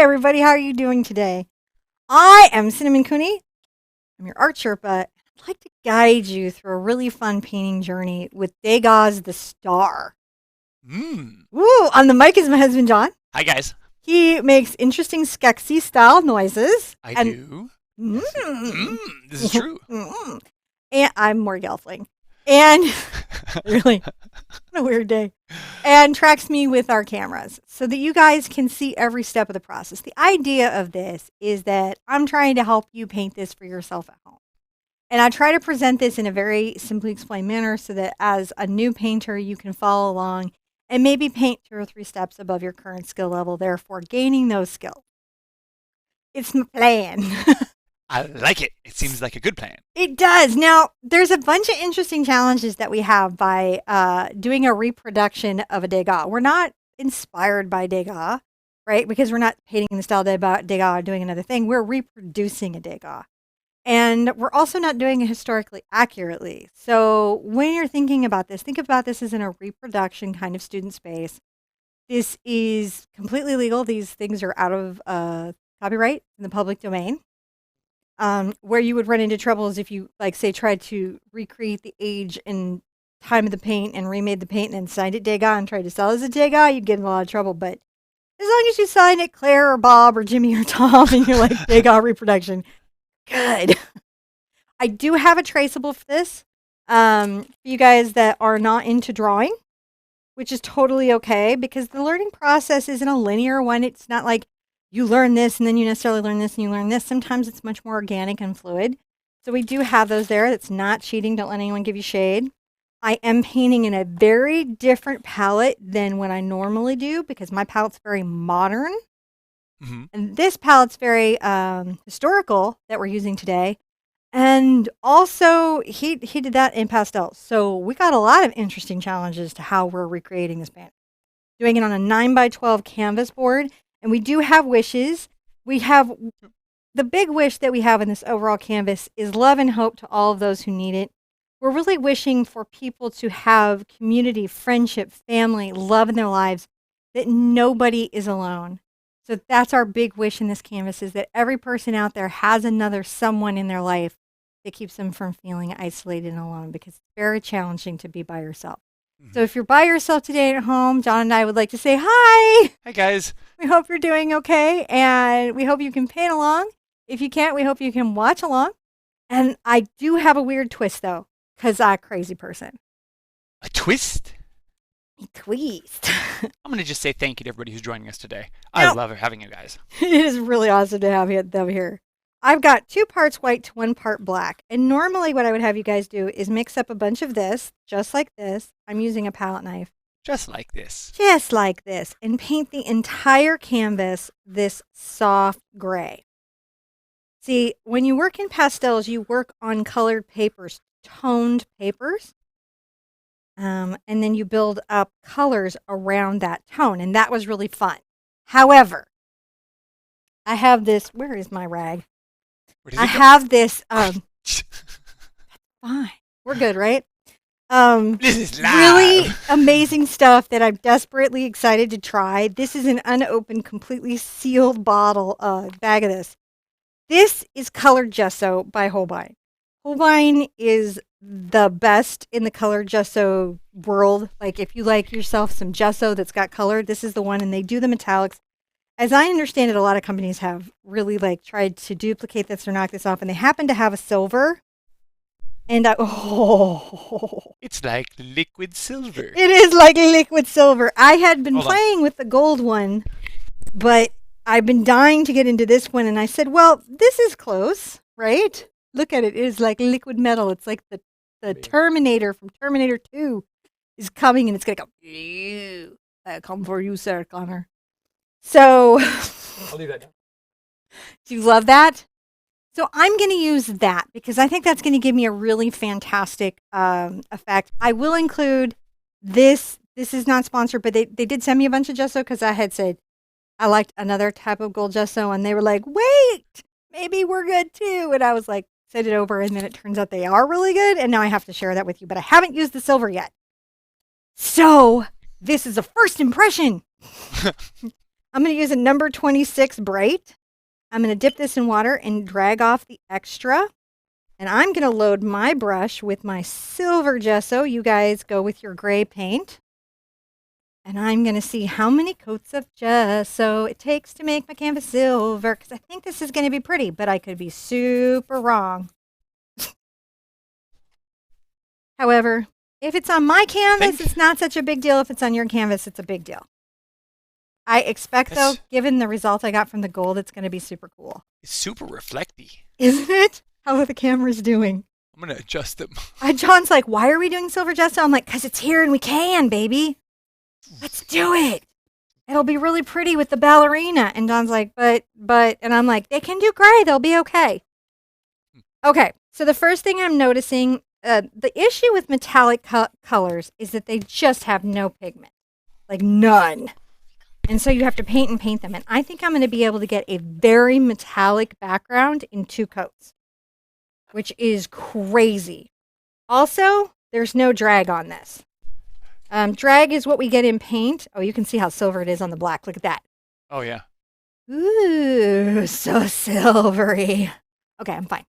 everybody, how are you doing today? I am Cinnamon Cooney. I'm your Art Sherpa. I'd like to guide you through a really fun painting journey with Degas The Star. Woo! On the mic is my husband, John. Hi, guys. He makes interesting Skeksis style noises. I do. This is true. And I'm more yelping. And really, what a weird day. And tracks me with our cameras so that you guys can see every step of the process. The idea of this is that I'm trying to help you paint this for yourself at home. And I try to present this in a very simply explained manner so that as a new painter, you can follow along and maybe paint 2 or 3 steps above your current skill level, therefore gaining those skills. It's my plan. I like it. It seems like a good plan. It does. Now, there's a bunch of interesting challenges that we have by doing a reproduction of a Degas. We're not inspired by Degas, right? Because we're not painting the style Degas or doing another thing. We're reproducing a Degas. And we're also not doing it historically accurately. So when you're thinking about this, think about this as in a reproduction kind of student space. This is completely legal. These things are out of copyright in the public domain. Where you would run into trouble is if you, like, say, tried to recreate the age and time of the paint and remade the paint and then signed it Degas and tried to sell it as a Degas, you'd get in a lot of trouble. But as long as you sign it Claire or Bob or Jimmy or Tom and you're like Degas reproduction, good. I do have a traceable for this. For you guys that are not into drawing, which is totally okay because the learning process isn't a linear one. It's not like you learn this and then you necessarily learn this and you learn this. Sometimes it's much more organic and fluid. So we do have those there. That's not cheating. Don't let anyone give you shade. I am painting in a very different palette than what I normally do because my palette's very modern. And this palette's very historical that we're using today. And also, he did that in pastels. So we got a lot of interesting challenges to how we're recreating this painting. Doing it on a 9x12 canvas board. And we do have wishes. We have the big wish that we have in this overall canvas is love and hope to all of those who need it. We're really wishing for people to have community, friendship, family, love in their lives, that nobody is alone. So that's our big wish in this canvas is that every person out there has another someone in their life that keeps them from feeling isolated and alone because it's very challenging to be by yourself. So if you're by yourself today at home, John and I would like to say hi. Hi, guys. We hope you're doing okay, and we hope you can paint along. If you can't, we hope you can watch along. And I do have a weird twist, though, because I'm a crazy person. A twist? A twist. I'm going to just say thank you to everybody who's joining us today. I love having you guys. It is really awesome to have them here. I've got 2 parts white to 1 part black. And normally what I would have you guys do is mix up a bunch of this, just like this. I'm using a palette knife. Just like this. Just like this. And paint the entire canvas this soft gray. See, when you work in pastels, you work on colored papers, toned papers. And then you build up colors around that tone. And that was really fun. However, I have this. Where is my rag? I have this. Fine. We're good, right? This is live. Really amazing stuff that I'm desperately excited to try. This is an unopened, completely sealed bottle bag of this. This is colored gesso by Holbein. Holbein is the best in the colored gesso world. Like if you like yourself some gesso that's got color, this is the one, and they do the metallics. As I understand it, a lot of companies have really tried to duplicate this or knock this off, and they happen to have a silver. And it's like liquid silver. It is like liquid silver. I had been playing with the gold one, but I've been dying to get into this one, and I said, well, this is close, right? Look at it. It is like liquid metal. It's like the Terminator from Terminator 2 is coming, and it's going to go, I come for you, Sarah Connor. So, I'll leave that down. Do you love that? So I'm going to use that because I think that's going to give me a really fantastic effect. I will include this. This is not sponsored, but they did send me a bunch of gesso because I had said I liked another type of gold gesso, and they were like, wait, maybe we're good too. And I was like, send it over, and then it turns out they are really good, and now I have to share that with you, but I haven't used the silver yet. So this is a first impression. I'm going to use a number 26 bright. I'm going to dip this in water and drag off the extra. And I'm going to load my brush with my silver gesso. You guys go with your gray paint. And I'm going to see how many coats of gesso it takes to make my canvas silver, because I think this is going to be pretty, but I could be super wrong. However, if it's on my canvas, it's not such a big deal. If it's on your canvas, it's a big deal. I expect, though, given the result I got from the gold, it's going to be super cool. It's super reflecty. Isn't it? How are the cameras doing? I'm going to adjust them. John's like, why are we doing silver gesso? I'm like, because it's here and we can, baby. Let's do it. It'll be really pretty with the ballerina. And John's like, but, and I'm like, they can do gray. They'll be okay. Okay, so the first thing I'm noticing, the issue with metallic colors is that they just have no pigment, like none. And so you have to paint and paint them. And I think I'm going to be able to get a very metallic background in 2 coats, which is crazy. Also, there's no drag on this. Drag is what we get in paint. Oh, you can see how silver it is on the black. Look at that. Oh, yeah. Ooh, so silvery. Okay, I'm fine.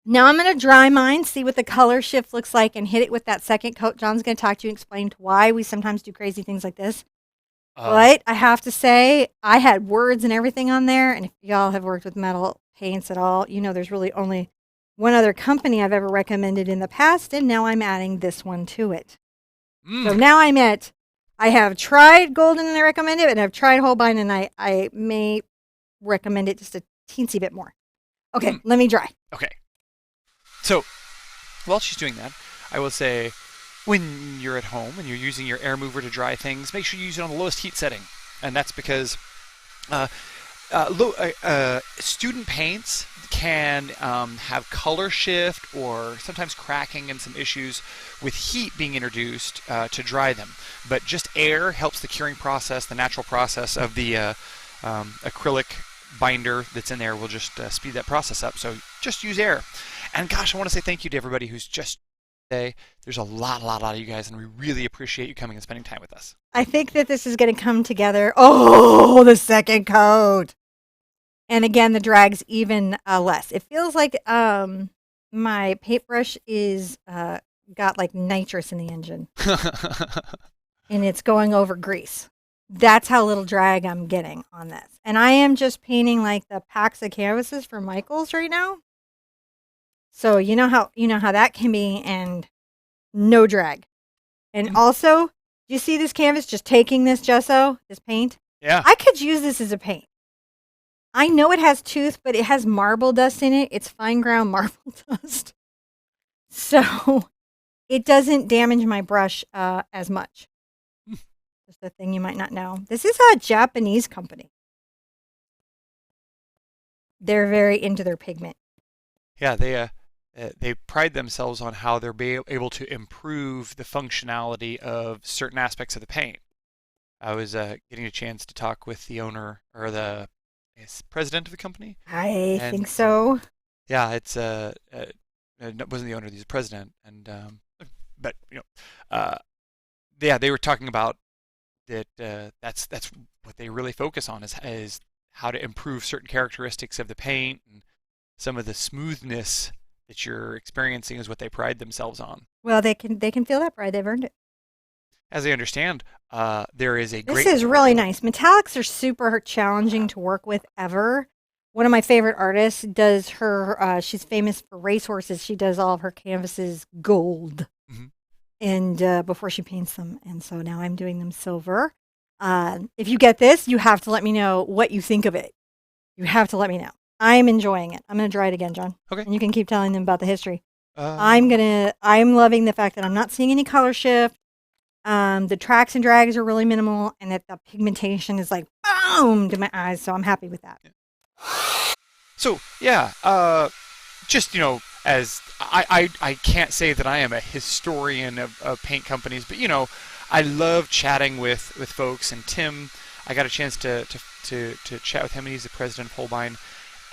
Now I'm going to dry mine, see what the color shift looks like, and hit it with that second coat. John's going to talk to you and explain why we sometimes do crazy things like this. But I have to say, I had words and everything on there, and if y'all have worked with metal paints at all, you know there's really only one other company I've ever recommended in the past, and now I'm adding this one to it. So now I have tried Golden and I recommend it, and I've tried Holbein and I may recommend it just a teensy bit more. Okay, let me dry. Okay. So while she's doing that, I will say, when you're at home and you're using your air mover to dry things, make sure you use it on the lowest heat setting. And that's because student paints can have color shift or sometimes cracking and some issues with heat being introduced to dry them. But just air helps the curing process, the natural process of the acrylic binder that's in there will just speed that process up. So just use air. And gosh, I want to say thank you to everybody who's just today. There's a lot of you guys, and we really appreciate you coming and spending time with us. I think that this is going to come together. Oh, the second coat. And again, the drag's even less. It feels like my paintbrush is got like nitrous in the engine. And it's going over grease. That's how little drag I'm getting on this. And I am just painting like the packs of canvases for Michaels right now. So you know how that can be, and no drag. And also, do you see this canvas just taking this gesso, this paint? Yeah. I could use this as a paint. I know it has tooth, but it has marble dust in it. It's fine ground marble dust. So it doesn't damage my brush as much. Just a thing you might not know. This is a Japanese company. They're very into their pigment. Yeah, they pride themselves on how they're able to improve the functionality of certain aspects of the paint. I was getting a chance to talk with the owner or the president of the company. I think so. Yeah, it wasn't the owner; he's the president. And but yeah, they were talking about that. That's what they really focus on is how to improve certain characteristics of the paint, and some of the smoothness that you're experiencing is what they pride themselves on. Well, they can feel that pride. They've earned it. As I understand, there is a great... This is really nice. Metallics are super challenging to work with ever. One of my favorite artists does her, she's famous for racehorses. She does all of her canvases gold. Mm-hmm. And before she paints them. And so now I'm doing them silver. If you get this, you have to let me know what you think of it. You have to let me know. I'm enjoying it. I'm going to dry it again, John. Okay. And you can keep telling them about the history. I'm loving the fact that I'm not seeing any color shift. The tracks and drags are really minimal, and that the pigmentation is like boom to my eyes. So I'm happy with that. So yeah, just as I can't say that I am a historian of paint companies, but I love chatting with folks. And Tim, I got a chance to chat with him, and he's the president of Holbein,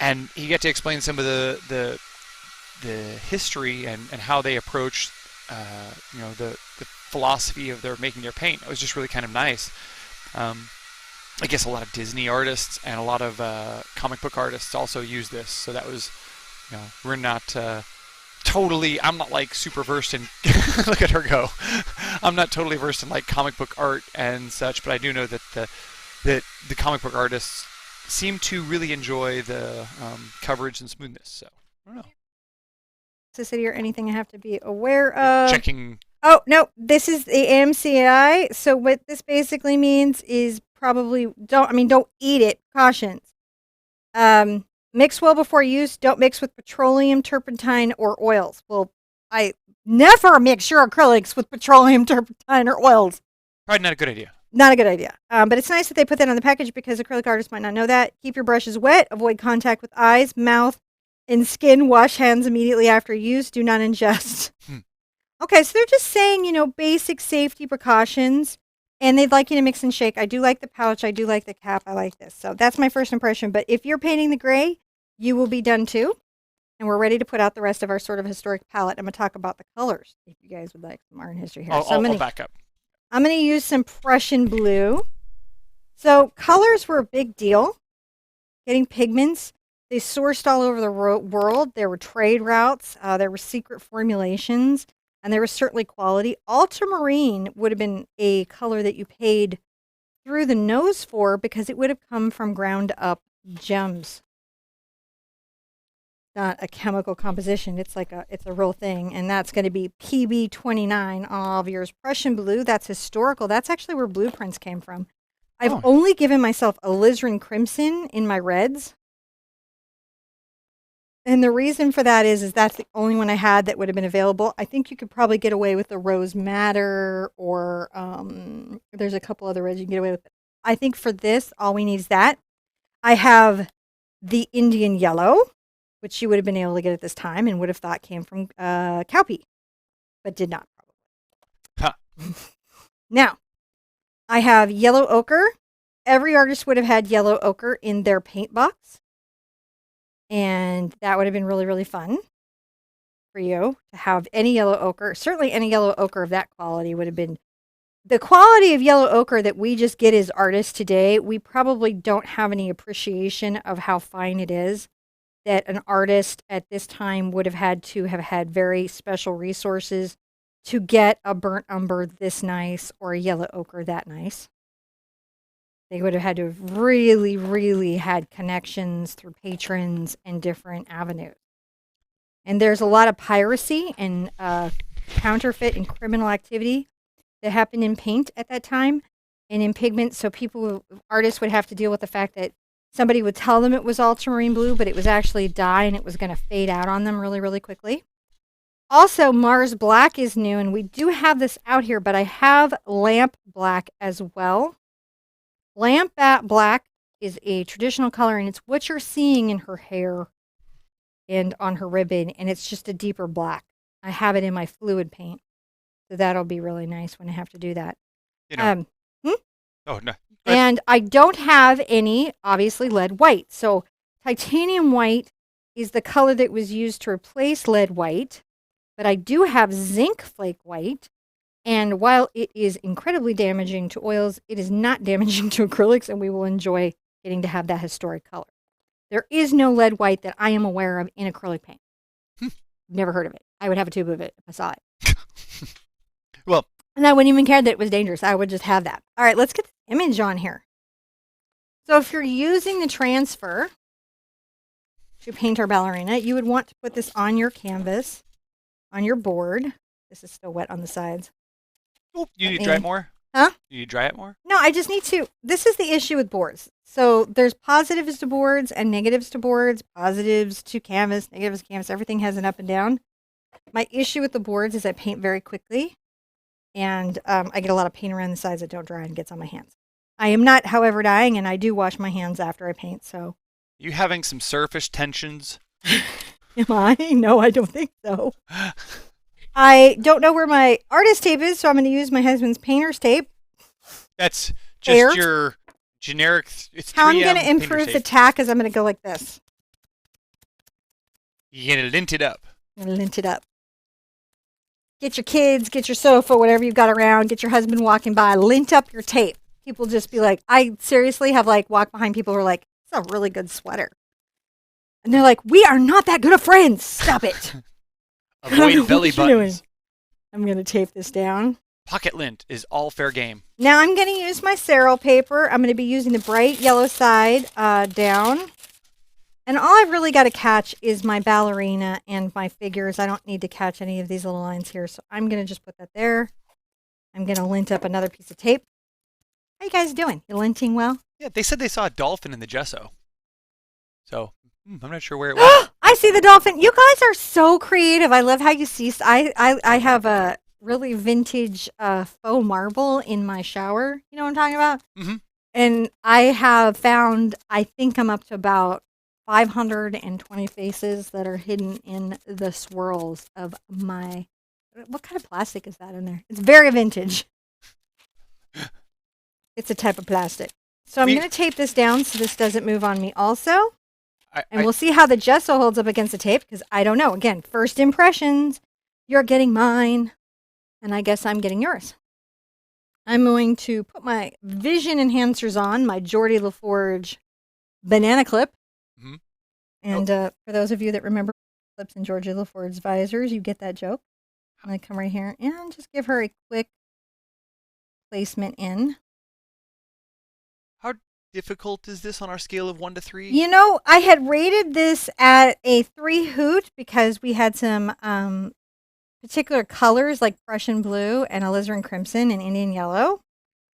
and he got to explain some of the history and how they approach the philosophy of their making their paint. It was just really kind of nice. I guess a lot of Disney artists and a lot of comic book artists also use this. So that was, we're not totally. I'm not like super versed in. Look at her go. I'm not totally versed in like comic book art and such, but I do know that the comic book artists seem to really enjoy the coverage and smoothness. So I don't know. Toxicity or anything I have to be aware of. Checking. Oh, no, this is the AMCI. So what this basically means is probably don't eat it. Cautions. Mix well before use. Don't mix with petroleum, turpentine, or oils. Well, I never mix your acrylics with petroleum, turpentine, or oils. Probably not a good idea. Not a good idea. But it's nice that they put that on the package because acrylic artists might not know that. Keep your brushes wet. Avoid contact with eyes, mouth, and skin. Wash hands immediately after use. Do not ingest. Okay, so they're just saying, basic safety precautions. And they'd like you to mix and shake. I do like the pouch. I do like the cap. I like this. So that's my first impression. But if you're painting the gray, you will be done too. And we're ready to put out the rest of our sort of historic palette. I'm going to talk about the colors if you guys would like some art and history here. I'll back up. I'm going to use some Prussian blue. So colors were a big deal. Getting pigments. They sourced all over the world. There were trade routes. There were secret formulations. And there was certainly quality. Ultramarine would have been a color that you paid through the nose for because it would have come from ground up gems. Not a chemical composition. It's a real thing. And that's going to be PB29 all of yours. Prussian blue, that's historical. That's actually where blueprints came from. I've only given myself alizarin crimson in my reds. And the reason for that is that's the only one I had that would have been available. I think you could probably get away with the rose madder or there's a couple other reds you can get away with. I think for this, all we need is that. I have the Indian yellow, which you would have been able to get at this time and would have thought came from cowpea, but did not probably. Huh. Now, I have yellow ochre. Every artist would have had yellow ochre in their paint box. And that would have been really, really fun for you to have any yellow ochre. Certainly any yellow ochre of that quality would have been. The quality of yellow ochre that we just get as artists today, we probably don't have any appreciation of how fine it is. That an artist at this time would have had to have had very special resources to get a burnt umber this nice or a yellow ochre that nice. They would have had to have really, really had connections through patrons and different avenues. And there's a lot of piracy and counterfeit and criminal activity that happened in paint at that time and in pigment. So artists would have to deal with the fact that somebody would tell them it was ultramarine blue, but it was actually dye and it was going to fade out on them really, really quickly. Also, Mars Black is new, and we do have this out here, but I have Lamp Black as well. Lamp Black is a traditional color, and it's what you're seeing in her hair and on her ribbon, and it's just a deeper black. I have it in my fluid paint, so that'll be really nice when I have to do that. Oh, no. And I don't have any, obviously, lead white. So titanium white is the color that was used to replace lead white, but I do have zinc flake white. And while it is incredibly damaging to oils, it is not damaging to acrylics, and we will enjoy getting to have that historic color. There is no lead white that I am aware of in acrylic paint. Never heard of it. I would have a tube of it if I saw it. Well, and I wouldn't even care that it was dangerous. I would just have that. All right, let's get the image on here. So if you're using the transfer to paint our ballerina, you would want to put this on your canvas, on your board. This is still wet on the sides. Oh, you need to dry it more? Huh? You need to dry it more? No, I just need to. This is the issue with boards. So there's positives to boards and negatives to boards, positives to canvas, negatives to canvas. Everything has an up and down. My issue with the boards is I paint very quickly, and I get a lot of paint around the sides that don't dry and gets on my hands. I am not, however, dyeing, and I do wash my hands after I paint. So, you having some surface tensions? Am I? No, I don't think so. I don't know where my artist tape is, so I'm going to use my husband's painter's tape. That's just your generic. It's how I'm going to improve the tack is I'm going to go like this. You're going to lint it up. I'm going to lint it up. Get your kids, get your sofa, whatever you've got around, get your husband walking by, lint up your tape. people just be like, I seriously have like walked behind people who are like, it's a really good sweater. And they're like, we are not that good of friends. Stop it. Avoid belly buttons. I'm going to tape this down. Pocket lint is all fair game. Now I'm going to use my Cerl paper. I'm going to be using the bright yellow side down. And all I've really got to catch is my ballerina and my figures. I don't need to catch any of these little lines here. So I'm going to just put that there. I'm going to lint up another piece of tape. How you guys doing? You linting well? Yeah, they said they saw a dolphin in the gesso. So I'm not sure where it was. I see the dolphin. You guys are so creative. I love how you see. I have a really vintage faux marble in my shower. You know what I'm talking about? Mm-hmm. And I have found, I think I'm up to about 520 faces that are hidden in the swirls of my, what kind of plastic is that in there? It's very vintage. It's a type of plastic. So I'm going to tape this down so this doesn't move on me also. And we'll see how the gesso holds up against the tape because I don't know. Again, first impressions. You're getting mine. And I guess I'm getting yours. I'm going to put my vision enhancers on, my Geordie LaForge banana clip. Mm-hmm. And for those of you that remember clips and Geordie LaForge's visors, you get that joke. I'm going to come right here and just give her a quick placement in. How difficult is this on our scale of 1 to 3? You know, I had rated this at a 3 hoot because we had some particular colors like Prussian blue and alizarin crimson and Indian yellow.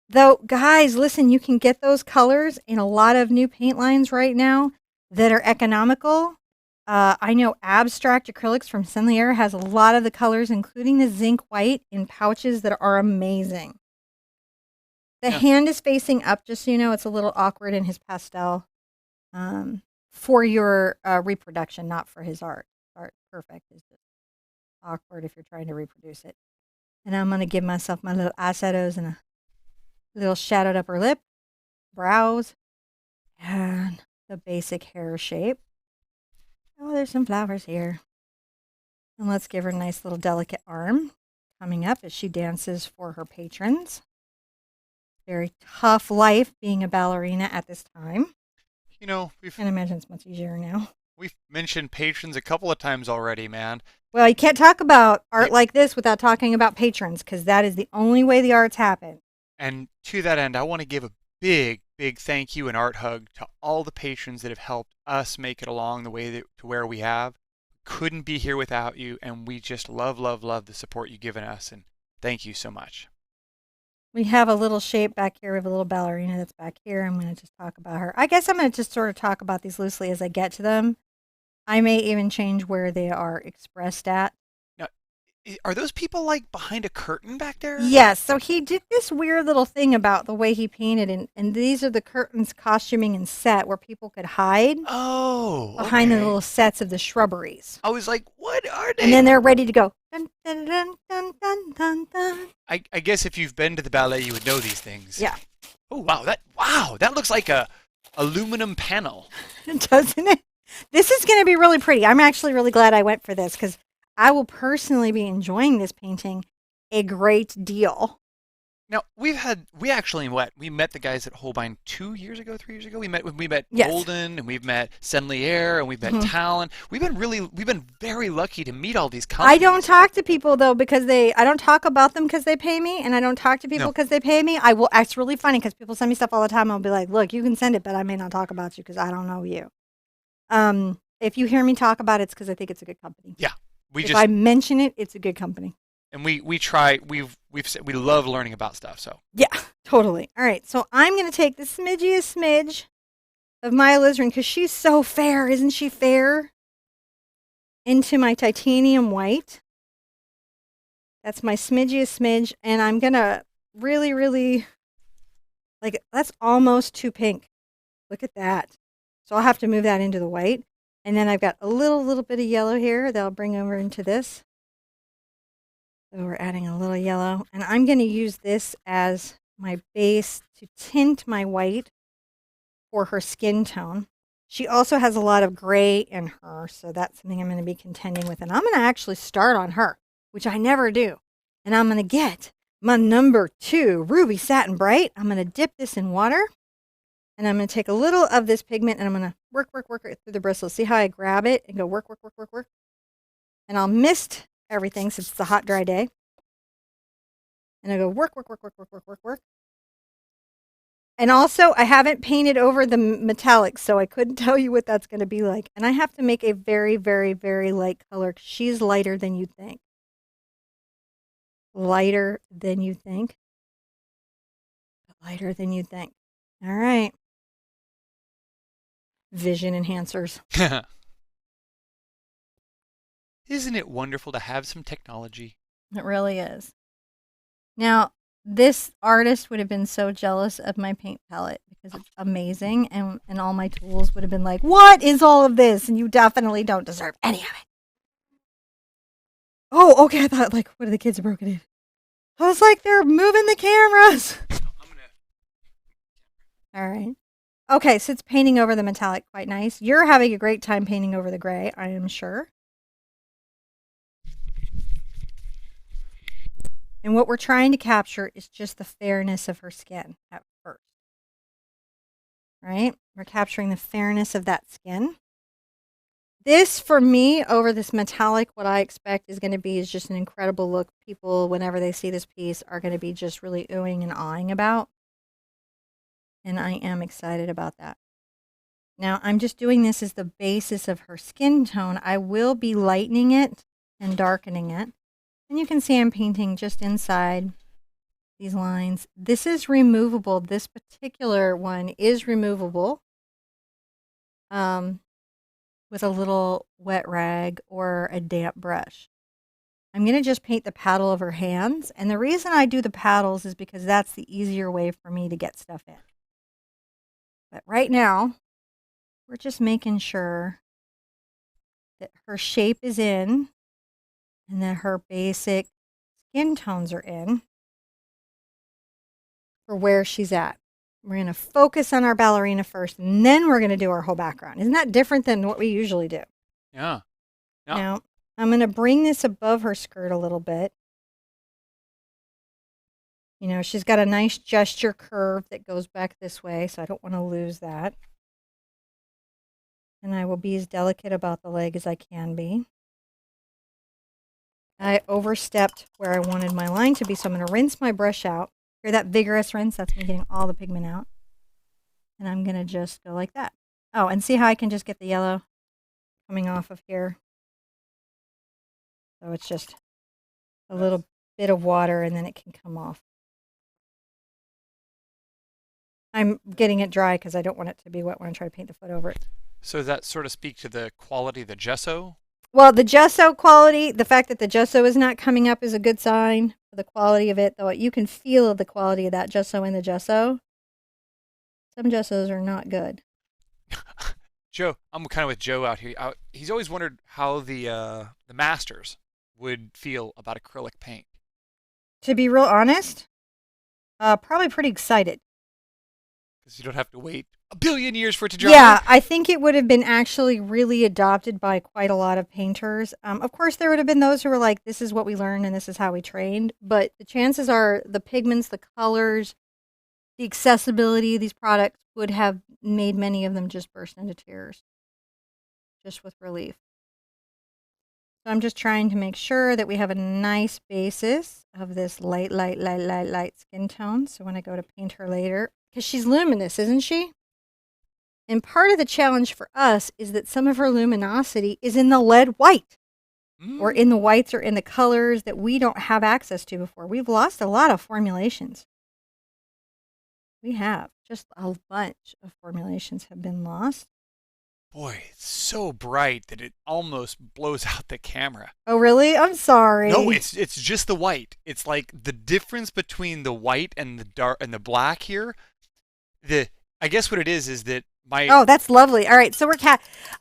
Though, guys, listen, you can get those colors in a lot of new paint lines right now that are economical. I know Abstract Acrylics from Senlier has a lot of the colors, including the zinc white, in pouches that are amazing. The hand is facing up, just so you know. It's a little awkward in his pastel for your reproduction, not for his art. Art perfect is just awkward if you're trying to reproduce it. And I'm going to give myself my little eyeshadows and a little shadowed upper lip, brows, and the basic hair shape. Oh, there's some flowers here. And let's give her a nice little delicate arm coming up as she dances for her patrons. Very tough life being a ballerina at this time. You know, I can imagine it's much easier now. We've mentioned patrons a couple of times already, man. Well, you can't talk about art like this without talking about patrons, because that is the only way the arts happen. And to that end, I want to give a big thank you and art hug to all the patrons that have helped us make it along the way to where we have. Couldn't be here without you, and we just love the support you've given us, and thank you so much. We have a little shape back here. We have a little ballerina that's back here. I'm going to just talk about her. I guess I'm going to just sort of talk about these loosely as I get to them. I may even change where they are expressed at. Now, are those people like behind a curtain back there? Yes. So he did this weird little thing about the way he painted, and these are the curtains, costuming, and set where people could hide. Oh, behind okay. the little sets of the shrubberies. I was like, what are they? And then they're ready to go. Dun, dun, dun, dun, dun, dun, dun. I guess if you've been to the ballet, you would know these things. Yeah. Oh, wow. That looks like a aluminum panel. Doesn't it? This is going to be really pretty. I'm actually really glad I went for this because I will personally be enjoying this painting a great deal. Now, we met the guys at Holbein 3 years ago. We met Yes. Golden, and we've met Senlier, and we've met Talon. We've been very lucky to meet all these companies. I don't talk to people though I don't talk about them because they pay me, and I don't talk to people because they pay me. It's really funny because people send me stuff all the time. I'll be like, look, you can send it, but I may not talk about you because I don't know you. If you hear me talk about it, it's because I think it's a good company. Yeah, if I mention it, it's a good company. And we try. We've said we love learning about stuff. So yeah, totally. All right, so I'm gonna take the smidgiest smidge of my alizarin because she's so fair, isn't she fair? Into my titanium white. That's my smidgiest smidge, and I'm gonna really that's almost too pink. Look at that. So I'll have to move that into the white, and then I've got a little bit of yellow here that I'll bring over into this. So we're adding a little yellow, and I'm going to use this as my base to tint my white for her skin tone. She also has a lot of gray in her, so that's something I'm going to be contending with. And I'm going to actually start on her, which I never do. And I'm going to get my number 2, Ruby Satin Bright. I'm going to dip this in water. And I'm going to take a little of this pigment and I'm going to work it through the bristles. See how I grab it and go work. And I'll mist everything since it's a hot, dry day. And I go work. And also, I haven't painted over the metallics, so I couldn't tell you what that's going to be like. And I have to make a very, very, very light color. She's lighter than you think. Lighter than you think. Lighter than you think. All right. Vision enhancers. Isn't it wonderful to have some technology? It really is. Now, this artist would have been so jealous of my paint palette because it's amazing, and all my tools would have been like, what is all of this? And you definitely don't deserve any of it. Oh, okay. I thought, like, what are the kids broken in? I was like, they're moving the cameras. All right. Okay, so it's painting over the metallic quite nice. You're having a great time painting over the gray, I am sure. And what we're trying to capture is just the fairness of her skin at first. Right? We're capturing the fairness of that skin. This, for me, over this metallic, what I expect is going to be is just an incredible look. People, whenever they see this piece, are going to be just really oohing and awing about. And I am excited about that. Now, I'm just doing this as the basis of her skin tone. I will be lightening it and darkening it. And you can see I'm painting just inside these lines. This is removable. This particular one is removable with a little wet rag or a damp brush. I'm going to just paint the paddle of her hands. And the reason I do the paddles is because that's the easier way for me to get stuff in. But right now, we're just making sure that her shape is in and that her basic skin tones are in for where she's at. We're going to focus on our ballerina first, and then we're going to do our whole background. Isn't that different than what we usually do? Yeah. Now, I'm going to bring this above her skirt a little bit. You know, she's got a nice gesture curve that goes back this way, so I don't want to lose that. And I will be as delicate about the leg as I can be. I overstepped where I wanted my line to be, so I'm going to rinse my brush out. Hear that vigorous rinse? That's me getting all the pigment out. And I'm going to just go like that. Oh, and see how I can just get the yellow coming off of here? So it's just a little bit of water, and then it can come off. I'm getting it dry because I don't want it to be wet when I try to paint the foot over it. So does that sort of speak to the quality of the gesso? Well, the gesso quality, the fact that the gesso is not coming up is a good sign for the quality of it, though you can feel the quality of that gesso in the gesso. Some gessos are not good. Joe, I'm kind of with Joe out here. He's always wondered how the masters would feel about acrylic paint. To be real honest, probably pretty excited. Because you don't have to wait a billion years for it to dry. Yeah, I think it would have been actually really adopted by quite a lot of painters. Of course, there would have been those who were like, this is what we learned and this is how we trained. But the chances are the pigments, the colors, the accessibility of these products would have made many of them just burst into tears, just with relief. So I'm just trying to make sure that we have a nice basis of this light skin tone. So when I go to paint her later, because she's luminous, isn't she? And part of the challenge for us is that some of her luminosity is in the lead white or in the whites or in the colors that we don't have access to before. We've lost a lot of formulations. We have. Just a bunch of formulations have been lost. Boy, it's so bright that it almost blows out the camera. Oh, really? I'm sorry. No, it's just the white. It's like the difference between the white and the dark and the black here. I guess what it is that Oh, that's lovely. All right, so we're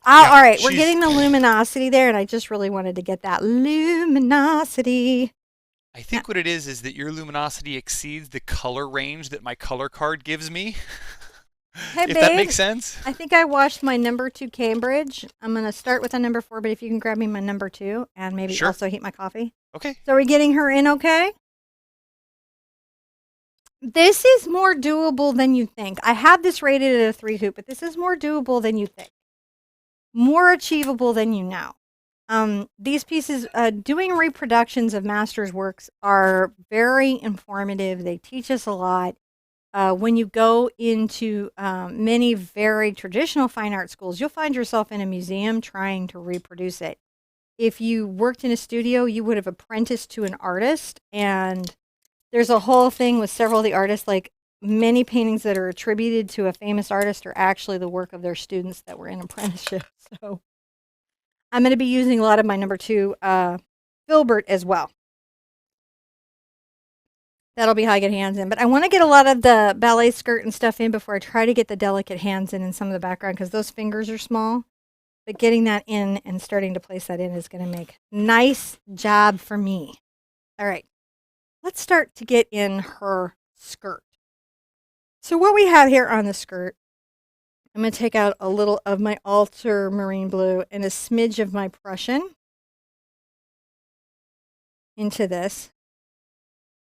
all right, we're getting the luminosity there, and I just really wanted to get that luminosity. I think what it is that your luminosity exceeds the color range that my color card gives me. Hey, if babe, that makes sense. I think I washed my number 2 Cambridge. I'm going to start with a number 4, but if you can grab me my number 2 and maybe also heat my coffee. Okay. So are we getting her in okay? This is more doable than you think. I have this rated at a 3 hoop, but this is more doable than you think. More achievable than you know. These pieces, doing reproductions of master's works are very informative. They teach us a lot. When you go into many very traditional fine art schools, you'll find yourself in a museum trying to reproduce it. If you worked in a studio, you would have apprenticed to an artist, and there's a whole thing with several of the artists, like many paintings that are attributed to a famous artist are actually the work of their students that were in apprenticeship. So I'm going to be using a lot of my number 2 filbert as well. That'll be how I get hands in. But I want to get a lot of the ballet skirt and stuff in before I try to get the delicate hands in some of the background because those fingers are small. But getting that in and starting to place that in is going to make nice job for me. All right. Let's start to get in her skirt. So what we have here on the skirt, I'm going to take out a little of my ultramarine blue and a smidge of my Prussian into this.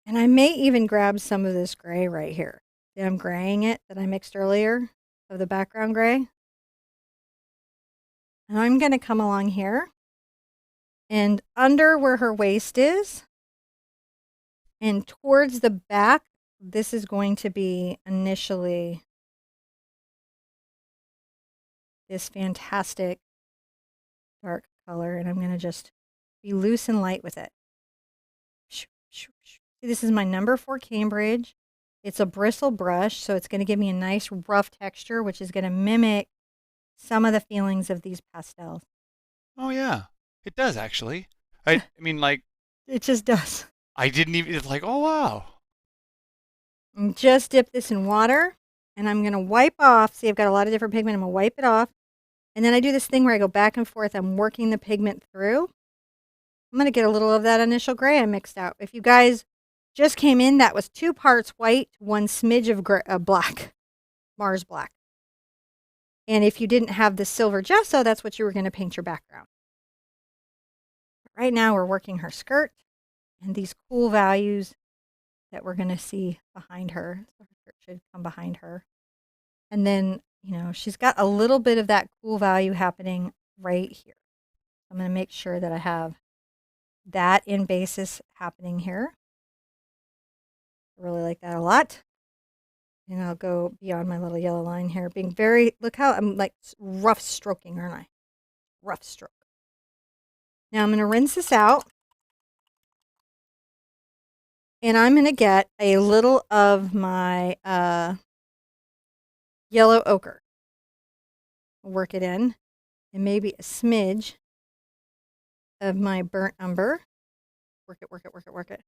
And I may even grab some of this gray right here. See, I'm graying it that I mixed earlier of the background gray. And I'm going to come along here and under where her waist is and towards the back, this is going to be initially this fantastic dark color. And I'm going to just be loose and light with it. See, this is my number 4 Cambridge. It's a bristle brush, so it's going to give me a nice rough texture, which is going to mimic some of the feelings of these pastels. Oh yeah, it does actually. I mean, like it just does. I didn't even. It's like, oh wow. And just dip this in water, and I'm going to wipe off. See, I've got a lot of different pigment. I'm going to wipe it off, and then I do this thing where I go back and forth. I'm working the pigment through. I'm going to get a little of that initial gray I mixed out. If you guys just came in, that was 2 parts white, 1 smidge of black, Mars black. And if you didn't have the silver gesso, that's what you were going to paint your background. Right now we're working her skirt and these cool values that we're going to see behind her. So her skirt should come behind her. And then, you know, she's got a little bit of that cool value happening right here. I'm going to make sure that I have that in basis happening here. I really like that a lot. And I'll go beyond my little yellow line here, being very, look how I'm like rough stroking, aren't I? Rough stroke. Now I'm going to rinse this out. And I'm going to get a little of my yellow ochre. Work it in. And maybe a smidge of my burnt umber. Work it, work it, work it, work it.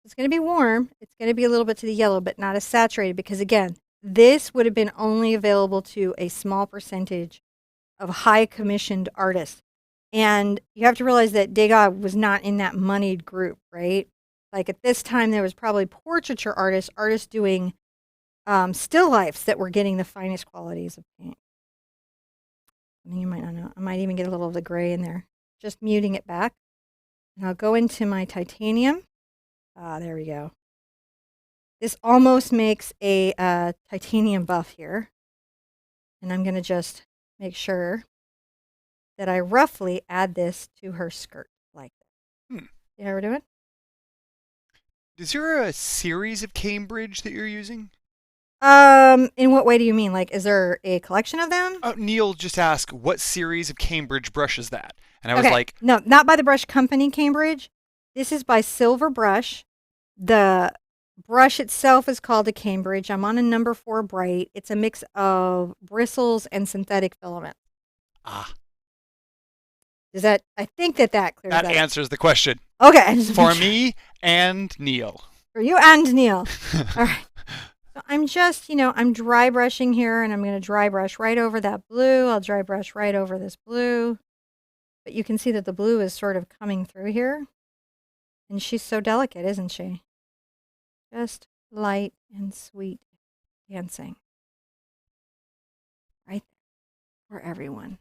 It's going to be warm. It's going to be a little bit to the yellow, but not as saturated because, again, this would have been only available to a small percentage of high commissioned artists. And you have to realize that Degas was not in that moneyed group, right? Like at this time, there was probably portraiture artists doing still lifes that were getting the finest qualities of paint. I mean, you might not know. I might even get a little of the gray in there. Just muting it back. And I'll go into my titanium. There we go. This almost makes a titanium buff here. And I'm going to just make sure that I roughly add this to her skirt like that. See how we're doing? Is there a series of Cambridge that you're using? In what way do you mean? Like, is there a collection of them? Neil just asked, what series of Cambridge brush is that? And I was like, no, not by the brush company Cambridge. This is by Silver Brush. The brush itself is called a Cambridge. I'm on a number 4 bright. It's a mix of bristles and synthetic filament. Does that? I think that clears that. That answers the question. Okay. For me and Neil. For you and Neil. All right. So I'm just, I'm dry brushing here, and I'm going to dry brush right over that blue. I'll dry brush right over this blue. But you can see that the blue is sort of coming through here. And she's so delicate, isn't she? Just light and sweet dancing. Right there. For everyone.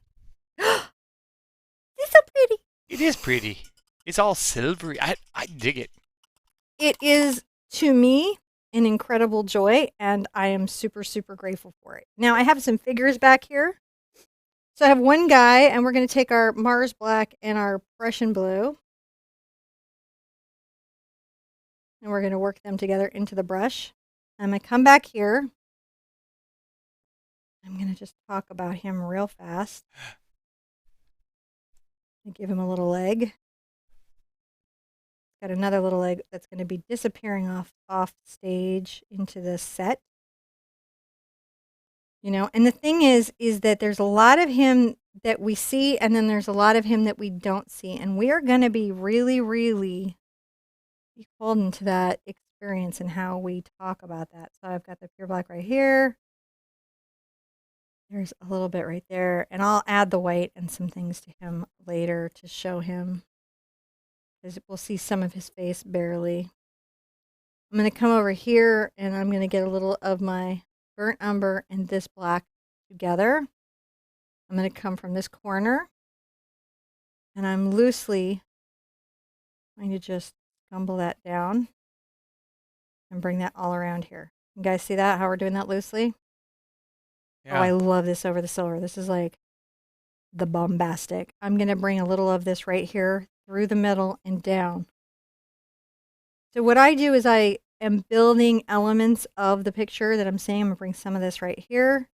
It's so pretty. It is pretty. It's all silvery. I dig it. It is, to me, an incredible joy, and I am super, super grateful for it. Now, I have some figures back here. So I have one guy, and we're going to take our Mars Black and our Prussian Blue, and we're going to work them together into the brush. I'm going to come back here. I'm going to just talk about him real fast. Give him a little leg. Got another little leg that's going to be disappearing off stage into the set. You know, and the thing is that there's a lot of him that we see, and then there's a lot of him that we don't see. And we are going to be really, really beholden to that experience and how we talk about that. So I've got the pure black right here. There's a little bit right there. And I'll add the white and some things to him later to show him. Because we'll see some of his face barely. I'm going to come over here, and I'm going to get a little of my burnt umber and this black together. I'm going to come from this corner, and I'm loosely going to just scumble that down and bring that all around here. You guys see that, how we're doing that loosely? Yeah. Oh, I love this over the silver. This is like the bombastic. I'm going to bring a little of this right here through the middle and down. So what I do is I am building elements of the picture that I'm seeing. I'm going to bring some of this right here,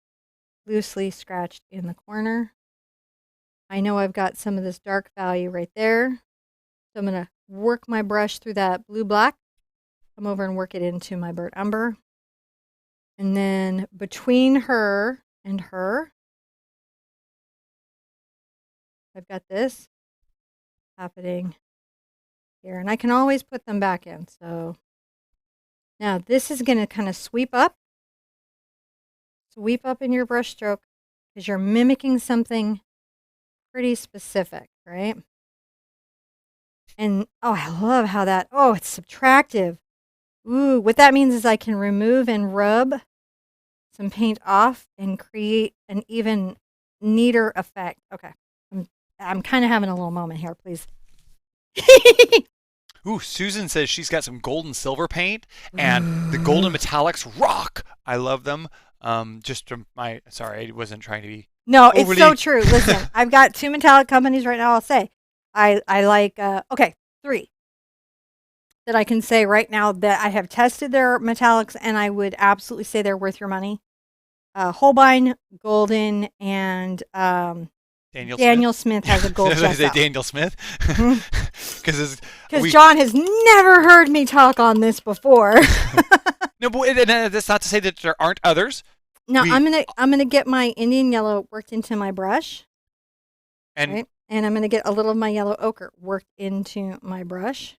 loosely scratched in the corner. I know I've got some of this dark value right there. So I'm going to work my brush through that blue-black, come over and work it into my burnt umber. And then between her and her, I've got this happening here. And I can always put them back in. So now this is going to kind of sweep up in your brush stroke because you're mimicking something pretty specific, right? And oh, I love how that, oh, it's subtractive. Ooh, what that means is I can remove and rub some paint off and create an even neater effect. Okay, I'm kind of having a little moment here, please. Ooh, Susan says she's got some gold and silver paint, and the golden metallics rock. I love them. Just from my, sorry, I wasn't trying to be. No, overly... it's so true. Listen, I've got 2 metallic companies right now. I'll say, I like, okay, 3 that I can say right now that I have tested their metallics, and I would absolutely say they're worth your money. Holbein, Golden, and Daniel Smith has a gold chest out. Daniel Smith? Because John has never heard me talk on this before. No, but that's not to say that there aren't others. No, I'm gonna get my Indian yellow worked into my brush, and right? And I'm gonna get a little of my yellow ochre worked into my brush.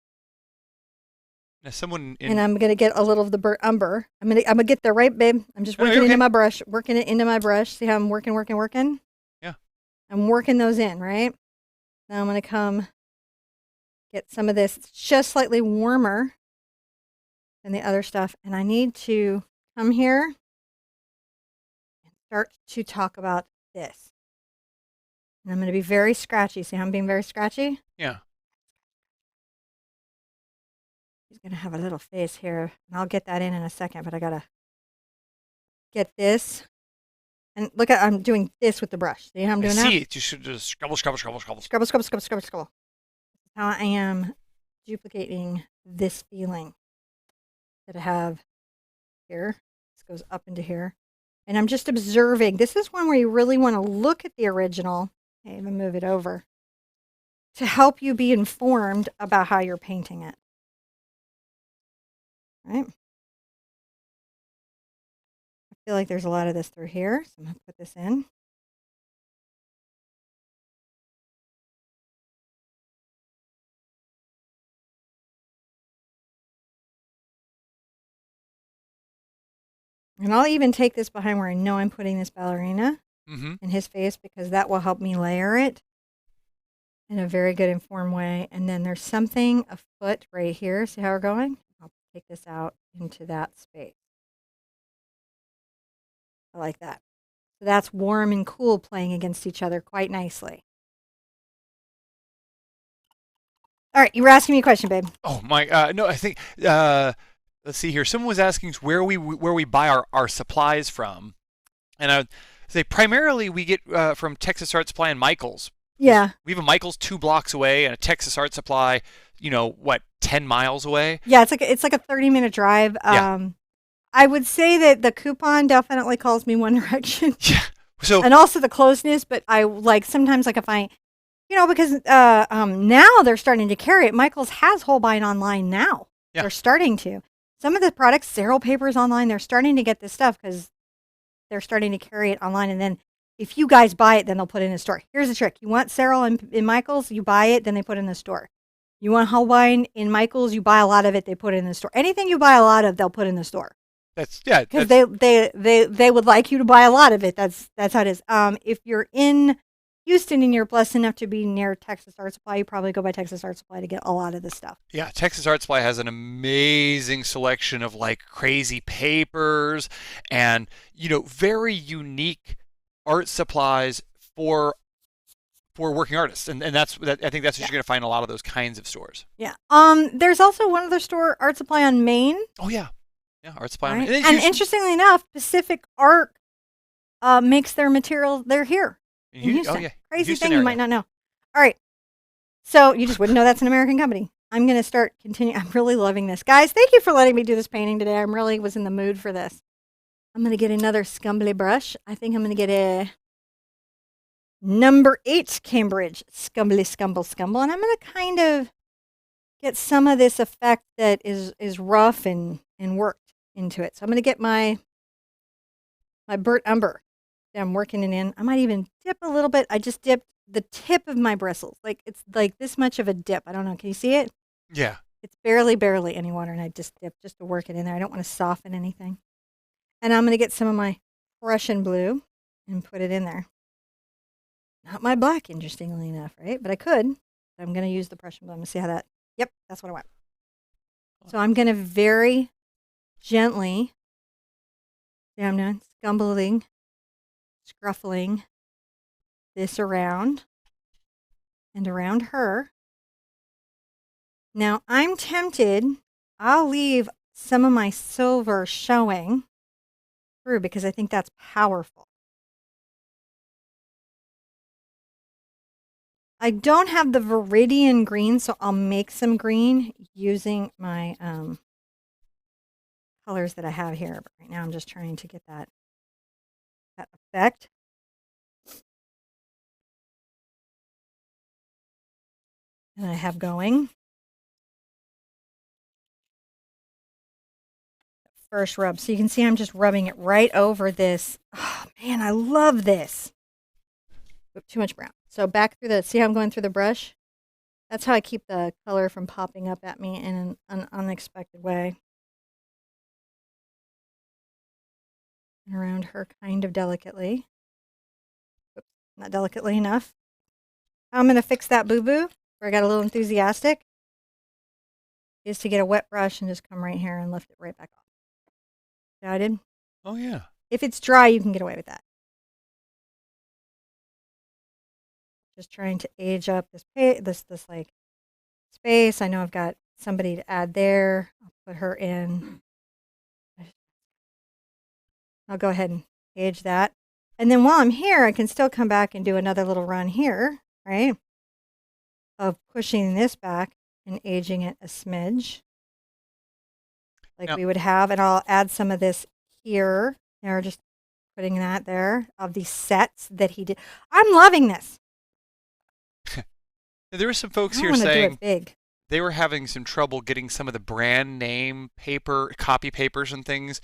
And I'm gonna get a little of the burnt umber. I'm gonna get there, right, babe? I'm just working into my brush, working it into my brush. See how I'm working? Yeah. I'm working those in, right? Now I'm gonna come get some of this. It's just slightly warmer than the other stuff, and I need to come here and start to talk about this. And I'm gonna be very scratchy. See how I'm being very scratchy? Yeah. He's going to have a little face here, and I'll get that in a second, but I got to get this. And look at, I'm doing this with the brush. See how I'm doing that? See it. You should just scrabble. Scrabble. How I am duplicating this feeling that I have here. This goes up into here. And I'm just observing. This is one where you really want to look at the original. I even move it over to help you be informed about how you're painting it. Right. I feel like there's a lot of this through here, so I'm going to put this in. And I'll even take this behind where I know I'm putting this ballerina in his face, because that will help me layer it in a very good informed way. And then there's something afoot right here. See how we're going? I'll take this out into that space. I like that. So that's warm and cool playing against each other quite nicely. All right, you were asking me a question, babe. Oh my, no, I think let's see here. Someone was asking us where we buy our supplies from, and I would say primarily we get from Texas Art Supply and Michaels. Yeah. We have a Michaels 2 blocks away and a Texas Art Supply, 10 miles away. Yeah, it's like a 30-minute drive. Yeah. I would say that the coupon definitely calls me one direction. Yeah. So and also the closeness, but I like sometimes like if I because now they're starting to carry it. Michaels has Holbein online now. Yeah. They're starting to. Some of the products, Zero Papers online, they're starting to get this stuff because they're starting to carry it online. And then if you guys buy it, then they'll put it in the store. Here's the trick. You want Cyril in Michaels, you buy it, then they put it in the store. You want Holbein in Michaels, you buy a lot of it, they put it in the store. Anything you buy a lot of, they'll put in the store. Because they would like you to buy a lot of it. That's how it is. If you're in Houston and you're blessed enough to be near Texas Art Supply, you probably go by Texas Art Supply to get a lot of this stuff. Yeah, Texas Art Supply has an amazing selection of like crazy papers and very unique art supplies for working artists, and I think that's what you're going to find in a lot of those kinds of stores. Yeah. There's also one other store, Art Supply on Main. Oh yeah, Art Supply on Right? Main. And interestingly enough, Pacific Art makes their material. They're here in Houston. Oh yeah, Crazy Houston thing area. you might not know. All right. So you just wouldn't know that's an American company. I'm going to start continuing. I'm really loving this. Guys, thank you for letting me do this painting today. I really was in the mood for this. I'm going to get another scumbly brush. I think I'm going to get a number 8 Cambridge Scumbly Scumble. And I'm going to kind of get some of this effect that is rough and worked into it. So I'm going to get my burnt umber. I'm working it in. I might even dip a little bit. I just dipped the tip of my bristles. Like it's like this much of a dip. I don't know. Can you see it? Yeah. It's barely any water, and I just dip just to work it in there. I don't want to soften anything. And I'm going to get some of my Prussian blue and put it in there. Not my black, interestingly enough, right? But I could. I'm going to use the Prussian blue. I'm going to see how that. Yep, that's what I want. So I'm going to very gently, I'm doing scumbling, scruffling this around and around her. Now I'm tempted, I'll leave some of my silver showing through because I think that's powerful. I don't have the Viridian green, so I'll make some green using my colors that I have here. But right now I'm just trying to get that effect. And I have going. First rub. So you can see I'm just rubbing it right over this. Oh, man, I love this. Too much brown. So back through see how I'm going through the brush? That's how I keep the color from popping up at me in an unexpected way. And around her kind of delicately. Oops, not delicately enough. How I'm going to fix that boo-boo, where I got a little enthusiastic, is to get a wet brush and just come right here and lift it right back off. See how I did? Oh, yeah. If it's dry, you can get away with that. Just trying to age up this like space. I know I've got somebody to add there. I'll put her in. I'll go ahead and age that. And then while I'm here, I can still come back and do another little run here, right? Of pushing this back and aging it a smidge. Like we would have, and I'll add some of this here. They're just putting that there of these sets that he did. I'm loving this. There were some folks here saying big. They were having some trouble getting some of the brand name copy papers and things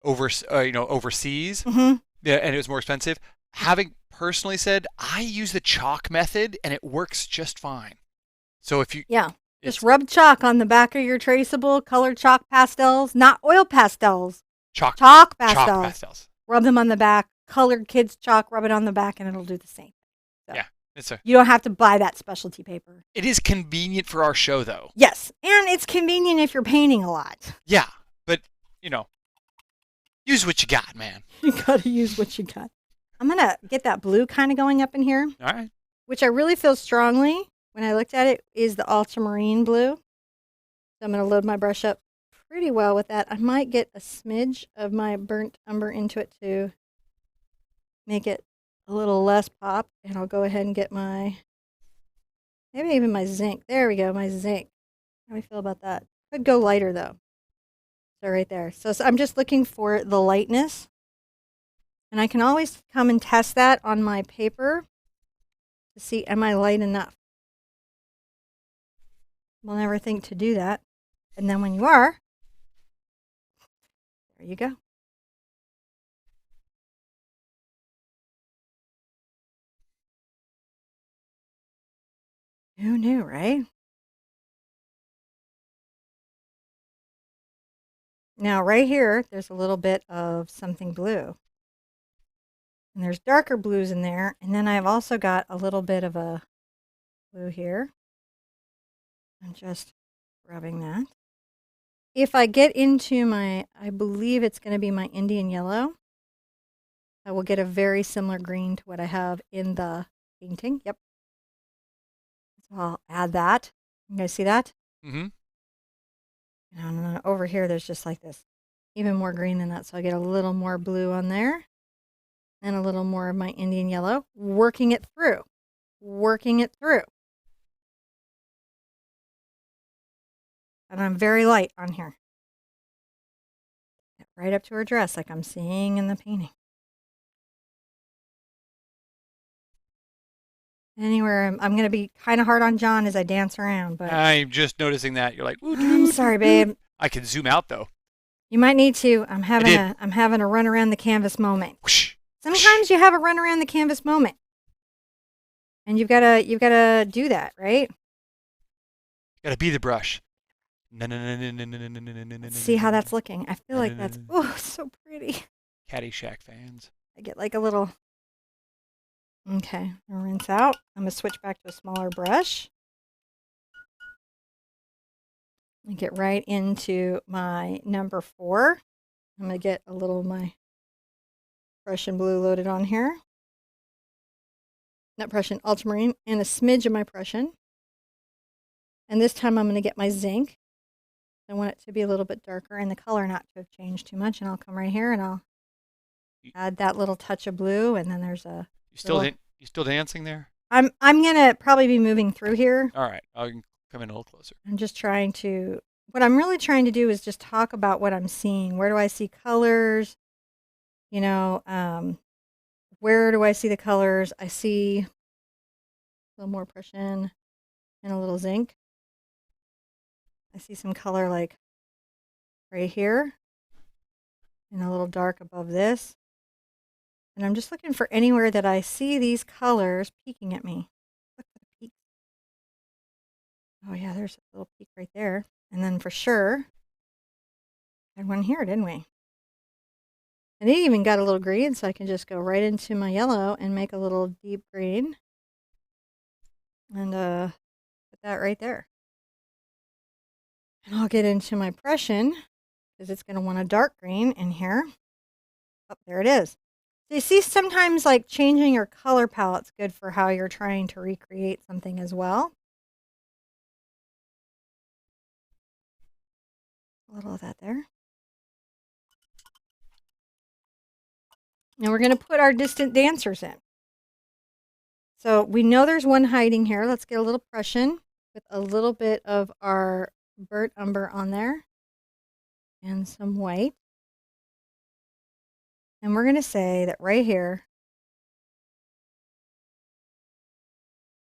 overseas. Mm-hmm. Yeah, and it was more expensive. Having personally said, I use the chalk method and it works just fine. So if you just rub chalk on the back of your traceable colored chalk pastels, not oil pastels. Chalk pastels. Rub them on the back. Colored kids chalk, rub it on the back, and it'll do the same. So. Yeah. You don't have to buy that specialty paper. It is convenient for our show, though. Yes, and it's convenient if you're painting a lot. Yeah, but, use what you got, man. You got to use what you got. I'm going to get that blue kind of going up in here. All right. Which I really feel strongly, when I looked at it, is the ultramarine blue. So I'm going to load my brush up pretty well with that. I might get a smidge of my burnt umber into it to make it a little less pop. And I'll go ahead and get my, maybe even my zinc. There we go, my zinc. How do I feel about that? Could go lighter though. So right there. So I'm just looking for the lightness. And I can always come and test that on my paper to see, am I light enough? We'll never think to do that. And then when you are, there you go. Who knew, right? Now right here, there's a little bit of something blue. And there's darker blues in there. And then I've also got a little bit of a blue here. I'm just rubbing that. If I get into my, I believe it's going to be my Indian yellow, I will get a very similar green to what I have in the painting. Yep. So I'll add that. You guys see that? Mm-hmm. And then over here, there's just like this, even more green than that. So I get a little more blue on there and a little more of my Indian yellow, working it through, working it through. And I'm very light on here. Right up to her dress, like I'm seeing in the painting. Anywhere, I'm going to be kind of hard on John as I dance around, but I'm just noticing that. You're like, I'm sorry, babe. I can zoom out though. You might need to. I'm having a run around the canvas moment. Whoosh. Sometimes you have a run around the canvas moment, and you've got to do that, right? Gotta be the brush. See how that's looking. I feel like that's so pretty. Caddyshack fans. I get like a little. Okay, I'll rinse out. I'm gonna switch back to a smaller brush. And get right into my number 4. I'm gonna get a little of my Prussian blue loaded on here. Not Prussian, ultramarine, and a smidge of my Prussian. And this time I'm gonna get my zinc. I want it to be a little bit darker and the color not to have changed too much. And I'll come right here and I'll add that little touch of blue. And then there's a. You still dancing there? I'm gonna probably be moving through here. All right, I'll come in a little closer. I'm just trying to. What I'm really trying to do is just talk about what I'm seeing. Where do I see colors? You know, where do I see the colors? I see a little more Prussian and a little zinc. I see some color like right here and a little dark above this. And I'm just looking for anywhere that I see these colors peeking at me. Look for the peak. Oh yeah, there's a little peak right there. And then for sure, I had one here, didn't we? And it even got a little green, so I can just go right into my yellow and make a little deep green. And put that right there. And I'll get into my Prussian, because it's going to want a dark green in here. Oh, there it is. So you see, sometimes like changing your color palette's good for how you're trying to recreate something as well. A little of that there. Now we're going to put our distant dancers in. So we know there's one hiding here. Let's get a little Prussian with a little bit of our burnt umber on there and some white. And we're going to say that right here,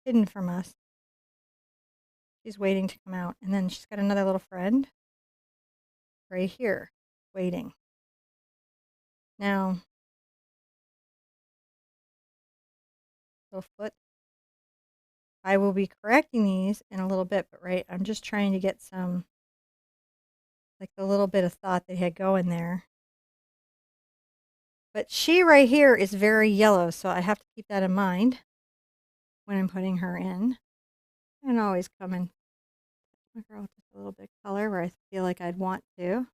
hidden from us, she's waiting to come out. And then she's got another little friend right here waiting. Now, little foot. I will be correcting these in a little bit, but right, I'm just trying to get some, like the little bit of thought they had going there. But she right here is very yellow, so I have to keep that in mind when I'm putting her in. And always come in my girl with just a little bit of color where I feel like I'd want to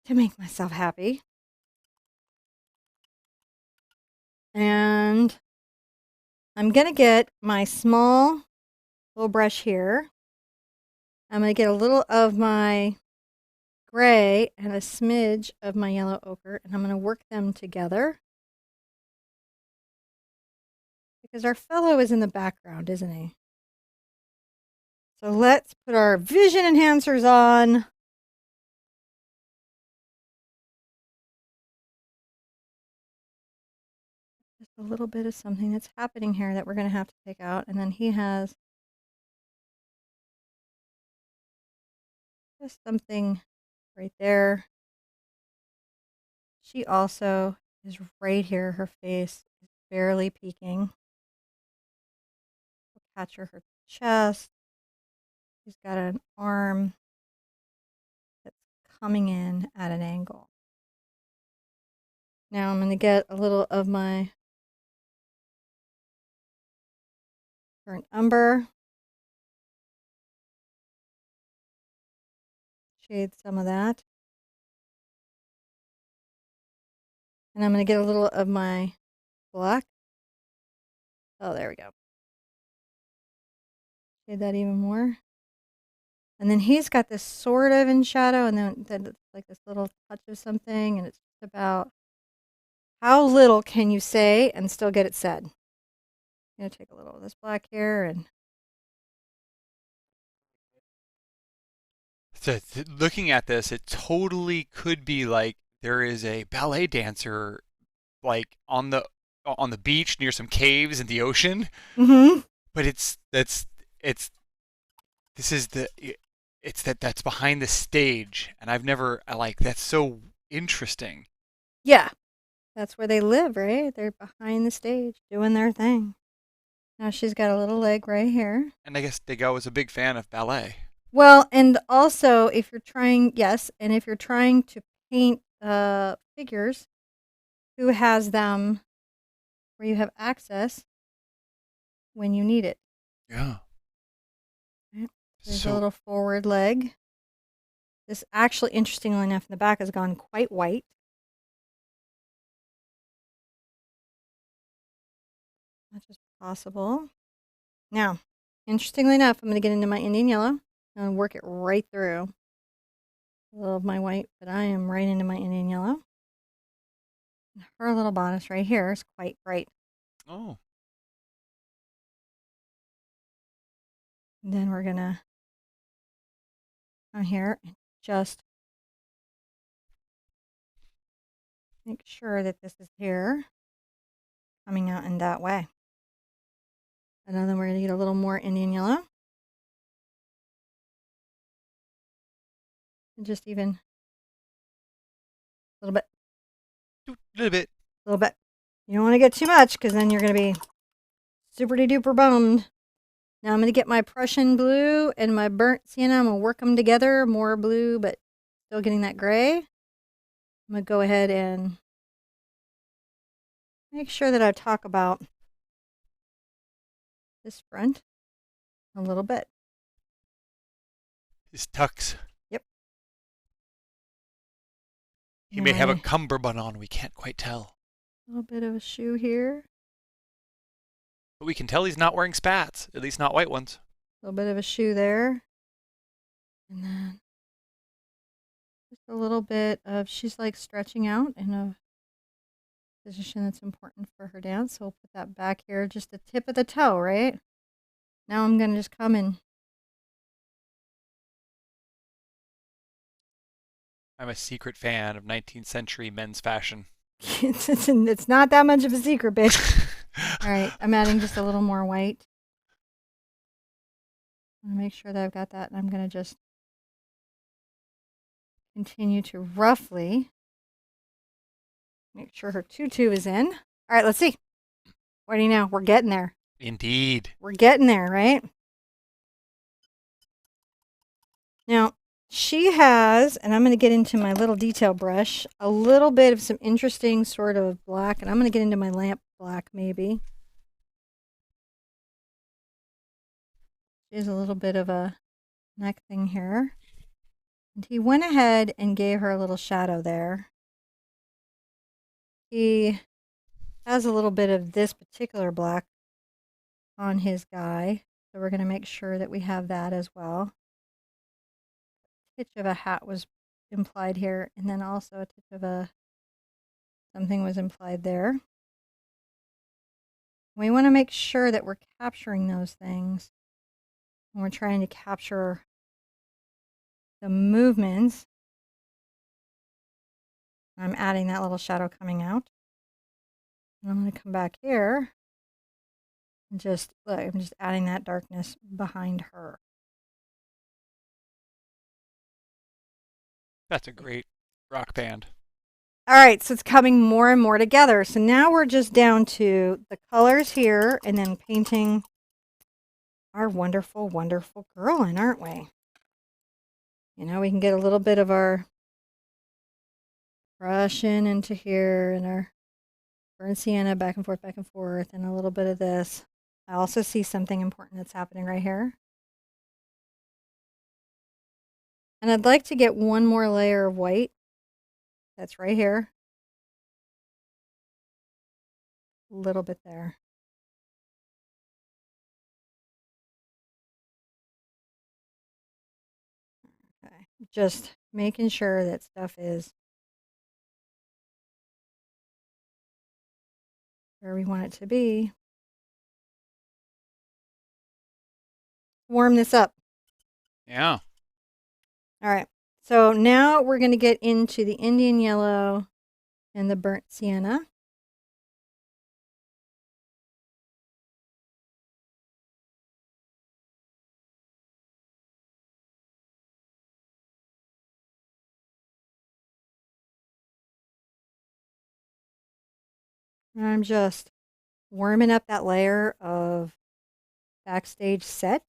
make myself happy. And I'm going to get my small little brush here. I'm going to get a little of my gray and a smidge of my yellow ochre, and I'm going to work them together. Because our fellow is in the background, isn't he? So let's put our vision enhancers on. Just a little bit of something that's happening here that we're going to have to take out. And then he has just something right there. She also is right here. Her face is barely peeking. We'll capture her chest. She's got an arm that's coming in at an angle. Now I'm going to get a little of my burnt umber. Shade some of that. And I'm going to get a little of my black. Oh, there we go. Shade that even more. And then he's got this sort of in shadow, and then it's like this little touch of something, and it's just about how little can you say and still get it said. I'm going to take a little of this black here and So looking at this, it totally could be like there is a ballet dancer like on the beach near some caves in the ocean. But it's this is the it's that's behind the stage, and I like that's so interesting. Yeah, that's where they live, right? They're behind the stage doing their thing. Now she's got a little leg right here. And I guess Degas was a big fan of ballet. Well, and also if you're trying, yes, and if you're trying to paint figures, who has them where you have access when you need it. Yeah. Right. There's a little forward leg. This actually, interestingly enough, in the back has gone quite white. Much as possible. Now, interestingly enough, I'm going to get into my Indian yellow and work it right through. A little of my white, but I am right into my Indian yellow. Her little bodice right here is quite bright. Oh. And then we're going to come here and just make sure that this is here, coming out in that way. And then we're going to get a little more Indian yellow. And just even a little bit. A little bit. A little bit. You don't want to get too much because then you're going to be super duper bummed. Now I'm going to get my Prussian blue and my burnt sienna. I'm going to work them together. More blue, but still getting that gray. I'm going to go ahead and make sure that I talk about this front a little bit. His tux. Yep. He may have a cummerbund on. We can't quite tell. A little bit of a shoe here. But we can tell he's not wearing spats. At least not white ones. A little bit of a shoe there. And then just a little bit of, she's like stretching out in a position that's important for her dance. So we'll put that back here, just the tip of the toe, right? Now I'm going to just come in. I'm a secret fan of 19th century men's fashion. It's not that much of a secret, bitch. All right, I'm adding just a little more white. I'm going to make sure that I've got that, and I'm going to just continue to roughly make sure her tutu is in. All right, let's see. What do you know? We're getting there. Indeed. We're getting there, right? Now, she has, and I'm going to get into my little detail brush, a little bit of some interesting sort of black, and I'm going to get into my lamp black maybe. She has a little bit of a neck thing here. And he went ahead and gave her a little shadow there. He has a little bit of this particular black on his guy, so we're going to make sure that we have that as well. Pitch of a hat was implied here, and then also a touch of a something was implied there. We want to make sure that we're capturing those things. And we're trying to capture the movements. I'm adding that little shadow coming out. And I'm going to come back here and just look, I'm just adding that darkness behind her. That's a great rock band. All right, so it's coming more and more together. So now we're just down to the colors here and then painting our wonderful, wonderful girl in, aren't we? You know, we can get a little bit of our Russian into here and our burnt sienna back and forth, and a little bit of this. I also see something important that's happening right here. And I'd like to get one more layer of white. That's right here. A little bit there. Okay. Just making sure that stuff is where we want it to be. Warm this up. Yeah. All right. So now we're going to get into the Indian yellow and the burnt sienna. And I'm just warming up that layer of backstage set.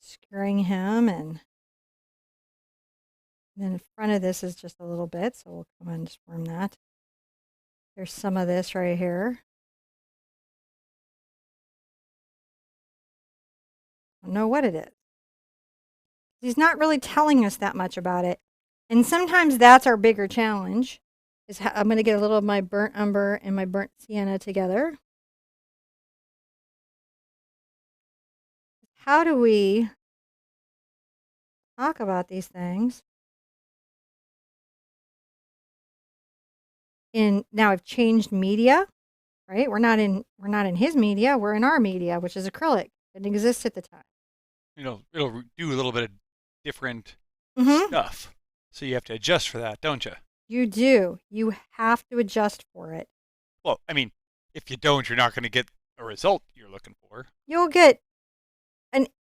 Skewering him, and then in front of this is just a little bit, so we'll come and just warm that. There's some of this right here. I don't know what it is. He's not really telling us that much about it. And sometimes that's our bigger challenge. Is I'm going to get a little of my burnt umber and my burnt sienna together. How do we talk about these things? Now I've changed media, right? We're not in his media, we're in our media, which is acrylic. It didn't exist at the time. It'll do a little bit of different Mm-hmm. stuff. So you have to adjust for that, don't you? You do. You have to adjust for it. Well, I mean, if you don't, you're not going to get a result you're looking for. You'll get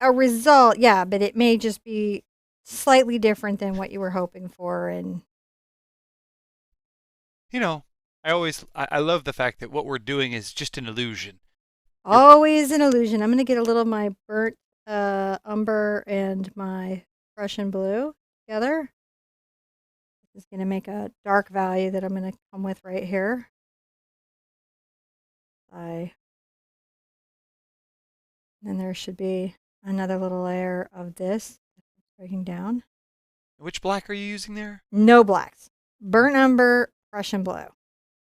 a result, yeah, but it may just be slightly different than what you were hoping for. And You know, I love the fact that what we're doing is just an illusion. always an illusion. I'm going to get a little of my burnt umber and my Prussian blue together. This is going to make a dark value that I'm going to come with right here. Then there should be another little layer of this breaking down. Which black are you using there? No blacks. Burnt umber, Prussian blue.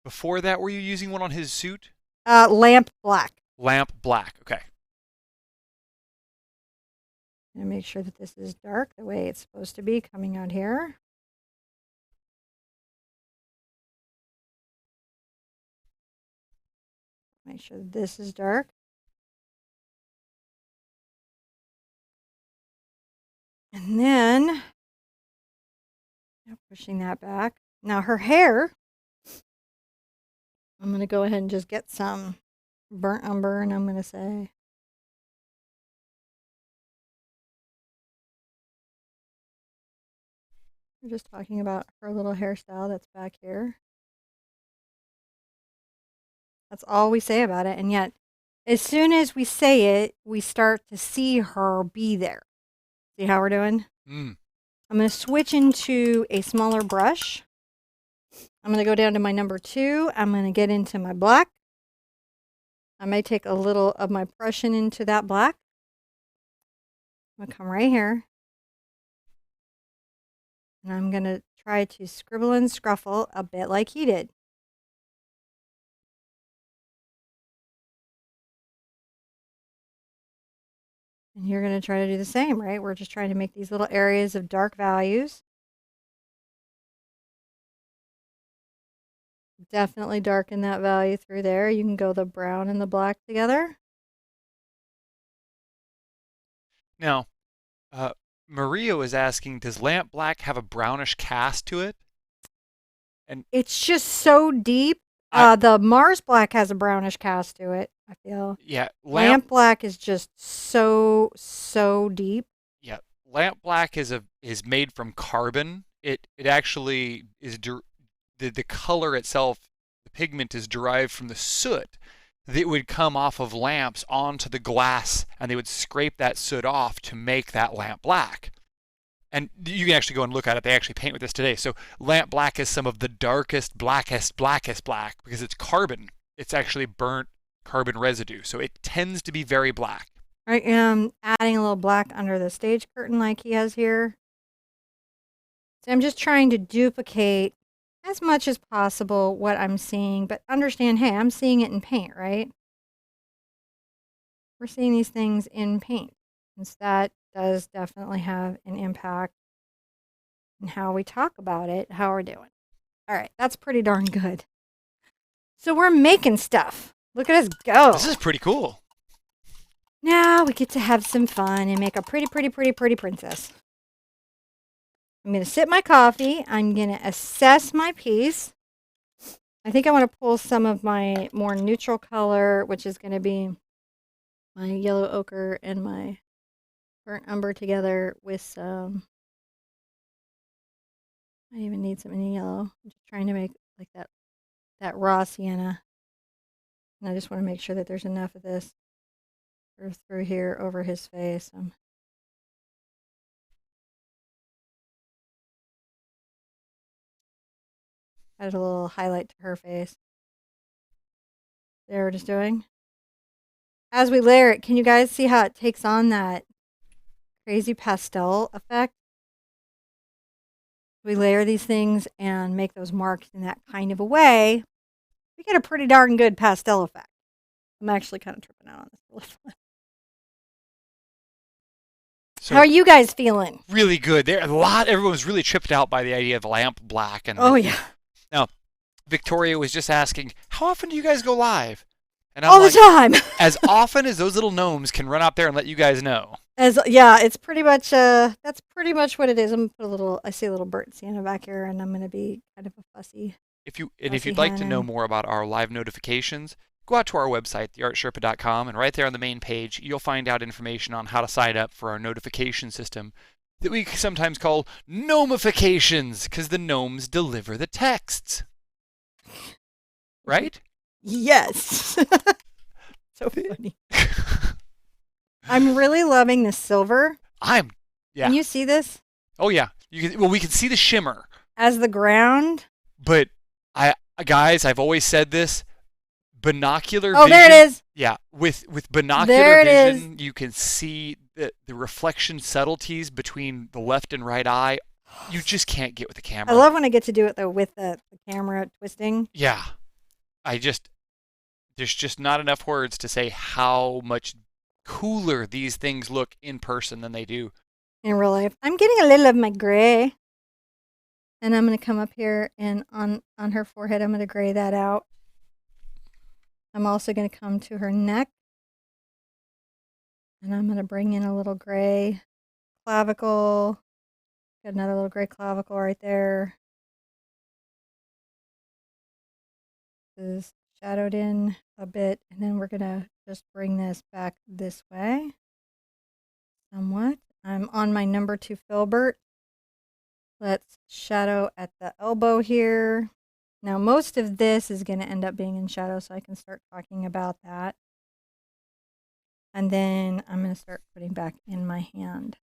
Before that, were you using one on his suit? Lamp black. Lamp black. Okay. And make sure that this is dark the way it's supposed to be coming out here. Make sure that this is dark. And then, pushing that back. Now her hair, I'm going to go ahead and just get some burnt umber, and I'm going to say, we're just talking about her little hairstyle that's back here. That's all we say about it. And yet, as soon as we say it, we start to see her be there. See how we're doing? Mm. I'm going to switch into a smaller brush. I'm going to go down to my number 2. I'm going to get into my black. I may take a little of my Prussian into that black. I'm going to come right here. And I'm going to try to scribble and scruffle a bit like he did. And you're going to try to do the same, right? We're just trying to make these little areas of dark values. Definitely darken that value through there. You can go the brown and the black together. Now, Maria was asking, does lamp black have a brownish cast to it? And It's just so deep. I, The Mars black has a brownish cast to it, I feel. yeah, Lamp black is just so deep. yeah, lamp black is made from carbon. It actually is the color itself, the pigment is derived from the soot that would come off of lamps onto the glass, and they would scrape that soot off to make that lamp black. And you can actually go and look at it. They actually paint with this today. So lamp black is some of the darkest, blackest black because it's carbon. It's actually burnt carbon residue. So it tends to be very black. I am adding a little black under the stage curtain like he has here. So I'm just trying to duplicate as much as possible what I'm seeing, but understand, hey, I'm seeing it in paint, right? We're seeing these things in paint. And so that does definitely have an impact in how we talk about it, how we're doing. All right, that's pretty darn good. So we're making stuff. Look at us go. This is pretty cool. Now we get to have some fun and make a pretty princess. I'm going to sip my coffee. I'm going to assess my piece. I think I want to pull some of my more neutral color, which is going to be my yellow ochre and my burnt umber together with some. I even need some in yellow. I'm just trying to make like that raw sienna. And I just want to make sure that there's enough of this through here over his face. Add a little highlight to her face. There, we're just doing. As we layer it, can you guys see how it takes on that crazy pastel effect? We layer these things and make those marks in that kind of a way. We get a pretty darn good pastel effect. I'm actually kind of tripping out on this. Really fun. So how are you guys feeling? Really good. Everyone was really tripped out by the idea of lamp black. And oh yeah. Now, Victoria was just asking, how often do you guys go live? And I'm all like, the time. As often as those little gnomes can run out there and let you guys know. Yeah, it's pretty much that's pretty much what it is. I'm gonna put I see a little burnt sienna back here, and I'm gonna be kind of a fussy. If you'd like to know more about our live notifications, go out to our website, TheArtSherpa.com, and right there on the main page, you'll find out information on how to sign up for our notification system that we sometimes call gnomifications, because the gnomes deliver the texts. Right? Yes. So funny. I'm really loving the silver. Yeah. Can you see this? Oh yeah. We can see the shimmer as the ground. But guys, I've always said this. Binocular vision. Oh, there it is. Yeah, with binocular vision, you can see the reflection subtleties between the left and right eye. You just can't get with the camera. I love when I get to do it though with the camera twisting. Yeah. There's just not enough words to say how much cooler these things look in person than they do in real life. I'm getting a little of my gray. And I'm going to come up here and on her forehead, I'm going to gray that out. I'm also going to come to her neck. And I'm going to bring in a little gray clavicle. Got another little gray clavicle right there. This is shadowed in a bit. And then we're going to just bring this back this way somewhat. I'm on my number 2 filbert. Let's shadow at the elbow here. Now, most of this is going to end up being in shadow, so I can start talking about that. And then I'm going to start putting back in my hand.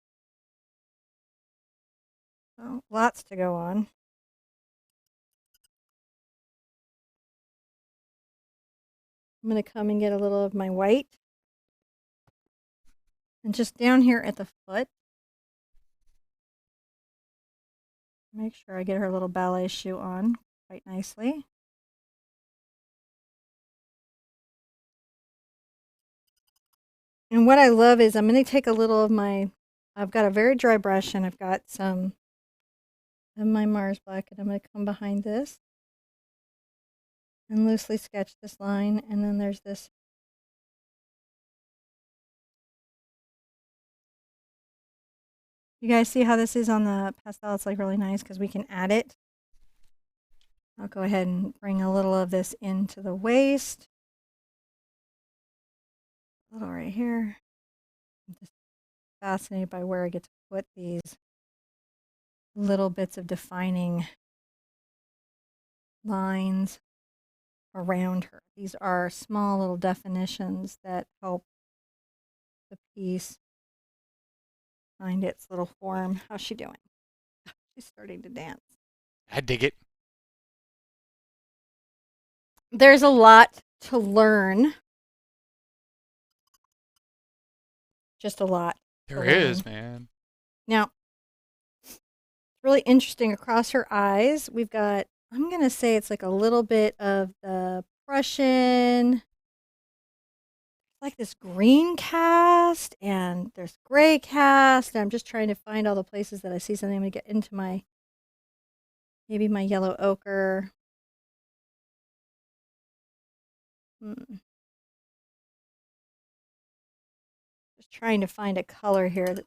So, lots to go on. I'm going to come and get a little of my white. And just down here at the foot. Make sure I get her little ballet shoe on quite nicely. And what I love is I'm going to take a little of I've got a very dry brush and I've got some of my Mars Black, and I'm going to come behind this and loosely sketch this line. And then there's this. You guys see how this is on the pastel? It's like really nice because we can add it. I'll go ahead and bring a little of this into the waist. A little right here. I'm just fascinated by where I get to put these little bits of defining lines around her. These are small little definitions that help the piece find its little form. How's she doing? She's starting to dance. I dig it. There's a lot to learn. Just a lot. There is, man. Now, it's really interesting across her eyes. We've got, I'm going to say it's like a little bit of the Prussian, like this green cast, and there's gray cast. And I'm just trying to find all the places that I see something. I'm going to get into maybe my yellow ochre. Just trying to find a color here that's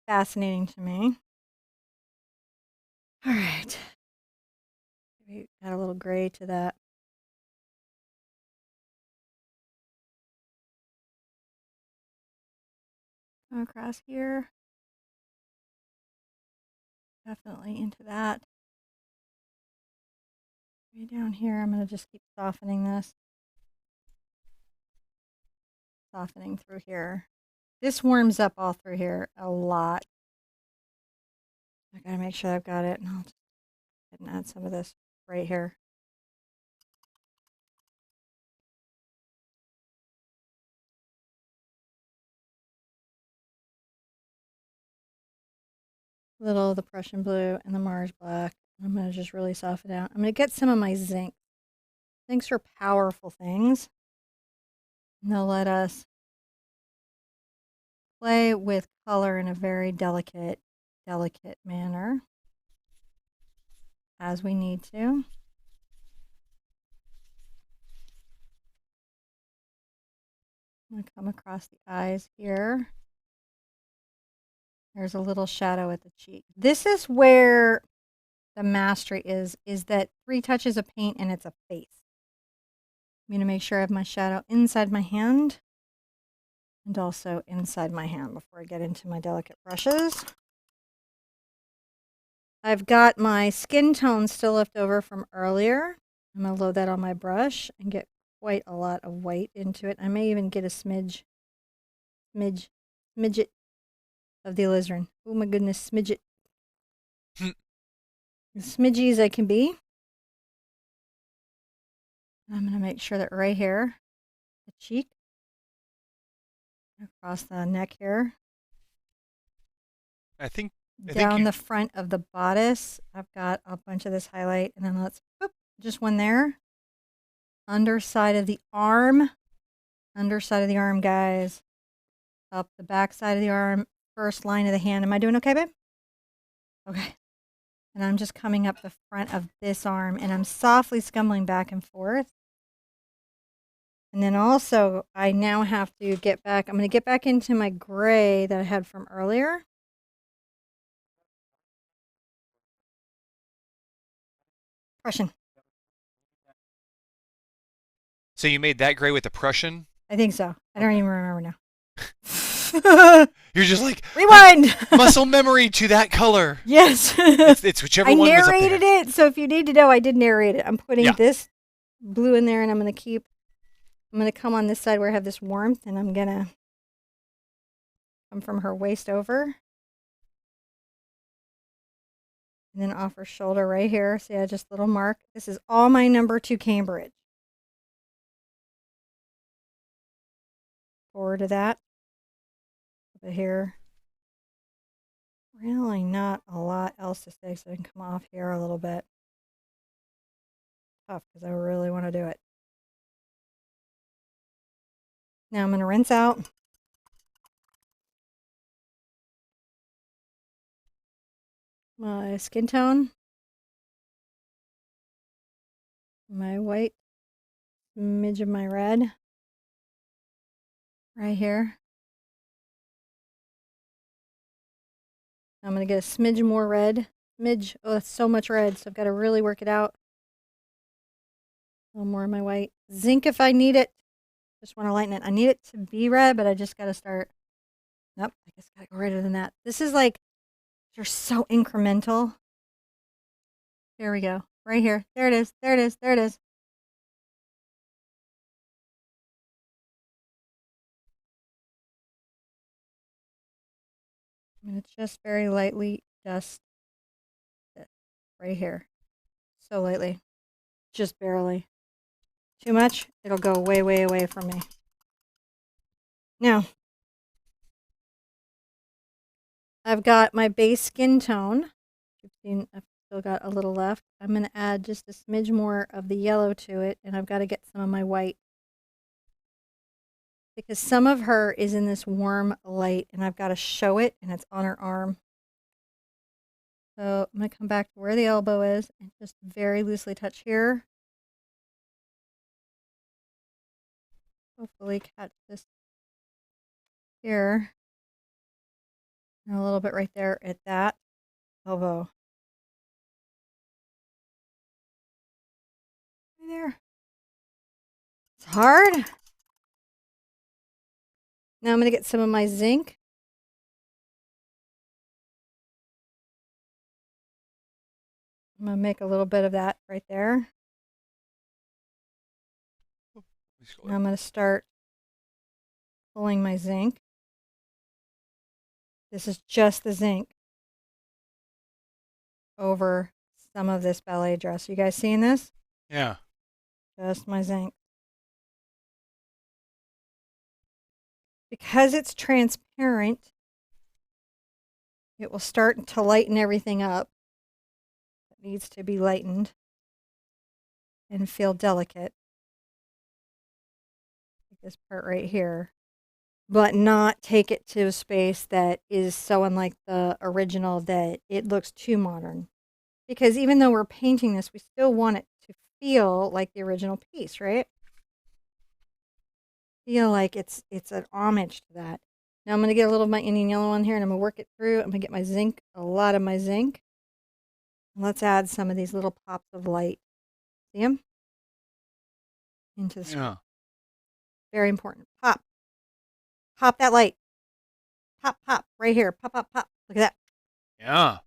fascinating to me. All right. We got a little gray to that. Come across here. Definitely into that. Way down here, I'm going to just keep softening this. Softening through here. This warms up all through here a lot. I got to make sure I've got it, and I'll just go ahead and add some of this right here. Little of the Prussian blue and the Mars black. I'm going to just really soften out. I'm going to get some of my zinc. Zincs are powerful things. And they'll let us play with color in a very delicate manner as we need to. I'm going to come across the eyes here. There's a little shadow at the cheek. This is where the mastery is that 3 touches of paint and it's a face. I'm going to make sure I have my shadow inside my hand and also inside my hand before I get into my delicate brushes. I've got my skin tone still left over from earlier. I'm going to load that on my brush and get quite a lot of white into it. I may even get a smidget of the alizarin. Oh my goodness, smidget. As smidgy as I can be. I'm going to make sure that right here, the cheek, across the neck here, I think down the front of the bodice, I've got a bunch of this highlight, and then let's, just one there. Underside of the arm, guys. Up the back side of the arm, first line of the hand. Am I doing okay, babe? Okay. And I'm just coming up the front of this arm, and I'm softly scumbling back and forth. And then also, I now have to get back. I'm going to get back into my gray that I had from earlier. Prussian. So you made that gray with the Prussian? I think so. I don't even remember now. You're just like, rewind. Muscle memory to that color. Yes. It's whichever one was up there. I narrated it, so if you need to know, I did narrate it. I'm putting this blue in there, and I'm going to come on this side where I have this warmth, and I'm going to come from her waist over. And then off her shoulder right here. See, I just little mark. This is all my number 2 Cambridge. Forward to that. Over here. Really not a lot else to say, so I can come off here a little bit. Tough, because I really want to do it. Now I'm going to rinse out. My skin tone. My white. Smidge of my red. Right here. I'm going to get a smidge more red. Smidge. Oh, that's so much red, so I've got to really work it out. A little more of my white. Zinc if I need it. Just want to lighten it. I need it to be red, but I just got to start. Nope, I guess I got to go redder than that. This is like, you're so incremental. There we go. Right here. There it is. There it is. There it is. I'm going to just very lightly dust this right here. So lightly. Just barely. Too much, it'll go way, way away from me. Now, I've got my base skin tone. You've seen I've still got a little left. I'm going to add just a smidge more of the yellow to it, and I've got to get some of my white. Because some of her is in this warm light, and I've got to show it, and it's on her arm. So I'm going to come back to where the elbow is and just very loosely touch here. Hopefully catch this here. And a little bit right there at that elbow. Right there. It's hard. Now I'm going to get some of my zinc. I'm going to make a little bit of that right there. And I'm going to start pulling my zinc. This is just the zinc over some of this ballet dress. You guys seeing this? Yeah. Just my zinc. Because it's transparent, it will start to lighten everything up. It needs to be lightened and feel delicate. Like this part right here. But not take it to a space that is so unlike the original that it looks too modern. Because even though we're painting this, we still want it to feel like the original piece, right? Feel like it's an homage to that. Now I'm going to get a little of my Indian yellow on here, and I'm going to work it through. I'm going to get my zinc, a lot of my zinc. And let's add some of these little pops of light. See them? Into the screen. Yeah. Very important. Pop. Pop that light. Pop, pop. Right here. Pop, pop, pop. Look at that. Yeah.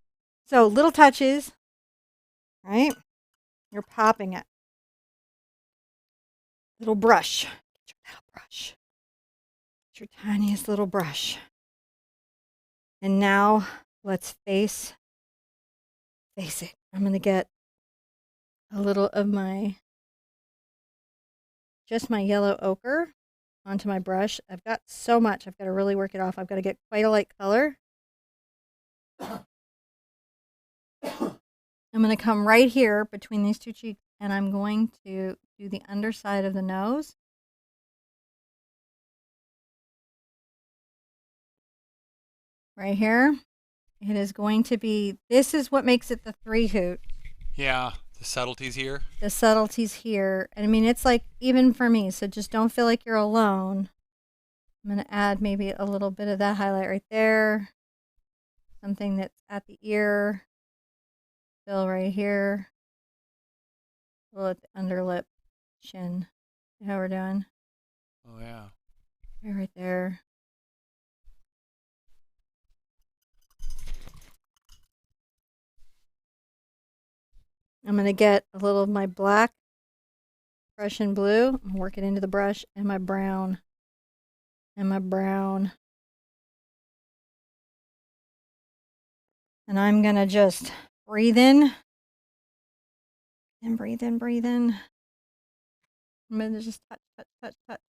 So little touches, right? You're popping it. Little brush. Get your little brush. Get your tiniest little brush. And now let's face it. I'm going to get a little of just my yellow ochre onto my brush. I've got so much. I've got to really work it off. I've got to get quite a light color. I'm going to come right here between these two cheeks, and I'm going to do the underside of the nose. Right here. It is going to be, this is what makes it the 3-hoot. Yeah. The subtleties here. The subtleties here. And I mean, it's like even for me, so just don't feel like you're alone. I'm going to add maybe a little bit of that highlight right there. Something that's at the ear. Fill right here. A little at the underlip, chin. See how we're doing? Oh, yeah. Right there. I'm going to get a little of my black Prussian blue and work it into the brush, and my brown. And my brown. And I'm going to just breathe in. And breathe in, breathe in. I'm going to just touch, touch, touch, touch.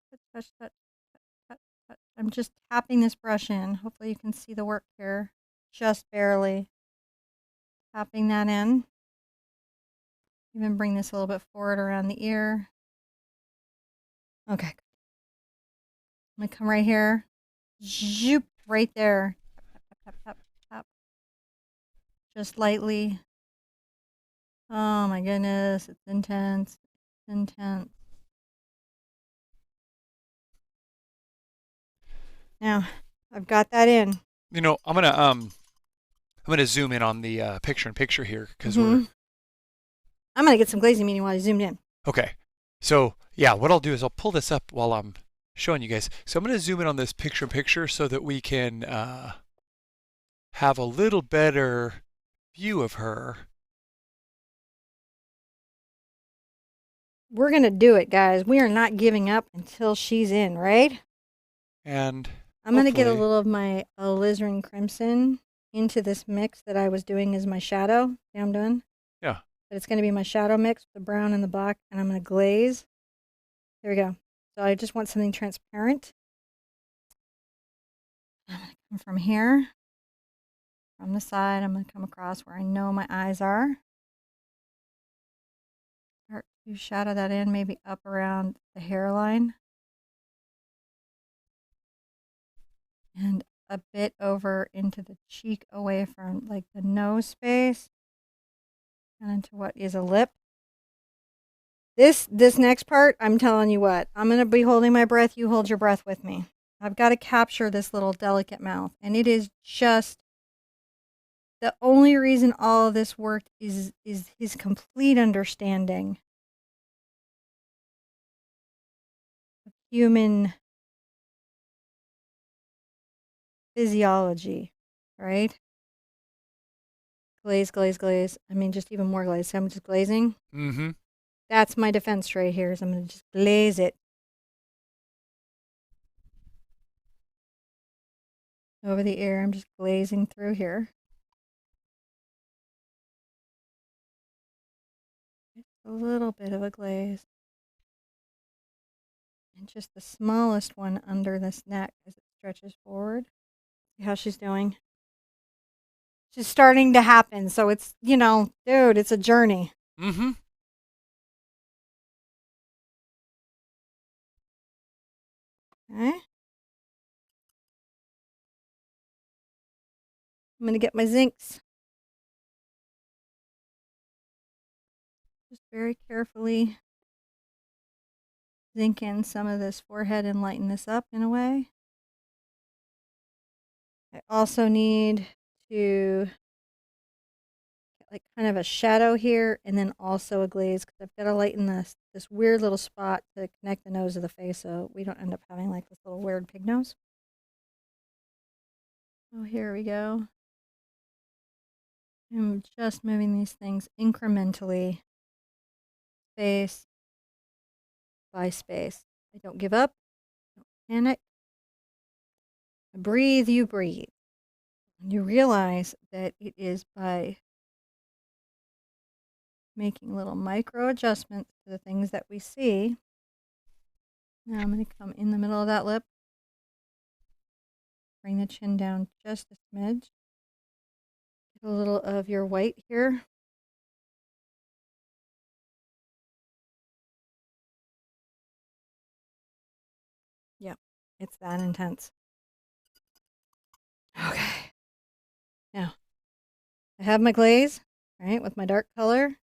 Touch, touch, touch, touch, touch, touch. I'm just tapping this brush in. Hopefully you can see the work here. Just barely. Tapping that in. Even bring this a little bit forward around the ear. Okay. I'm going to come right here. Zoop, right there. Tap, tap, tap, tap, tap. Just lightly. Oh my goodness, it's intense. It's intense. Now, I've got that in. You know, I'm gonna zoom in on the picture in picture here because we're I'm going to get some glazing medium while you zoomed in. okay. So yeah, what I'll do is I'll pull this up while I'm showing you guys. So I'm gonna zoom in on this picture in picture so that we can have a little better view of her. We're going to do it, guys. We are not giving up until she's in, right? And I'm going to get a hopefully, little of my alizarin crimson into this mix that I was doing as my shadow. See what I'm doing? yeah. But it's going to be my shadow mix with the brown and the black, and I'm going to glaze. There we go. So I just want something transparent. I'm going to come from here, from the side. I'm going to come across where I know my eyes are. Start to shadow that in, maybe up around the hairline. And a bit over into the cheek away from like the nose space. And into what is a lip. This next part, I'm telling you what, I'm going to be holding my breath. You hold your breath with me. I've got to capture this little delicate mouth. And it is just the only reason all of this worked is his complete understanding of human physiology, right? Glaze, glaze, glaze. I mean, just even more glaze. So I'm just glazing. Mm-hmm. That's my defense right here, is I'm going to just glaze it. Over the ear, I'm just glazing through here. A little bit of a glaze. And just the smallest one under this neck as it stretches forward. See how she's doing? She's starting to happen. So it's, dude, it's a journey. Mm-hmm. Okay. I'm going to get my zincs. Just very carefully zinc in some of this forehead and lighten this up in a way. I also need to get like kind of a shadow here and then also a glaze because I've got to lighten this weird little spot to connect the nose of the face so we don't end up having like this little weird pig nose. Oh, here we go. I'm just moving these things incrementally, space by space. I don't give up, I don't panic. I breathe, you breathe. And you realize that it is by making little micro adjustments to the things that we see. Now I'm going to come in the middle of that lip, bring the chin down just a smidge. Get a little of your white here. Yep, it's that intense. Okay. Now, I have my glaze, right, with my dark color.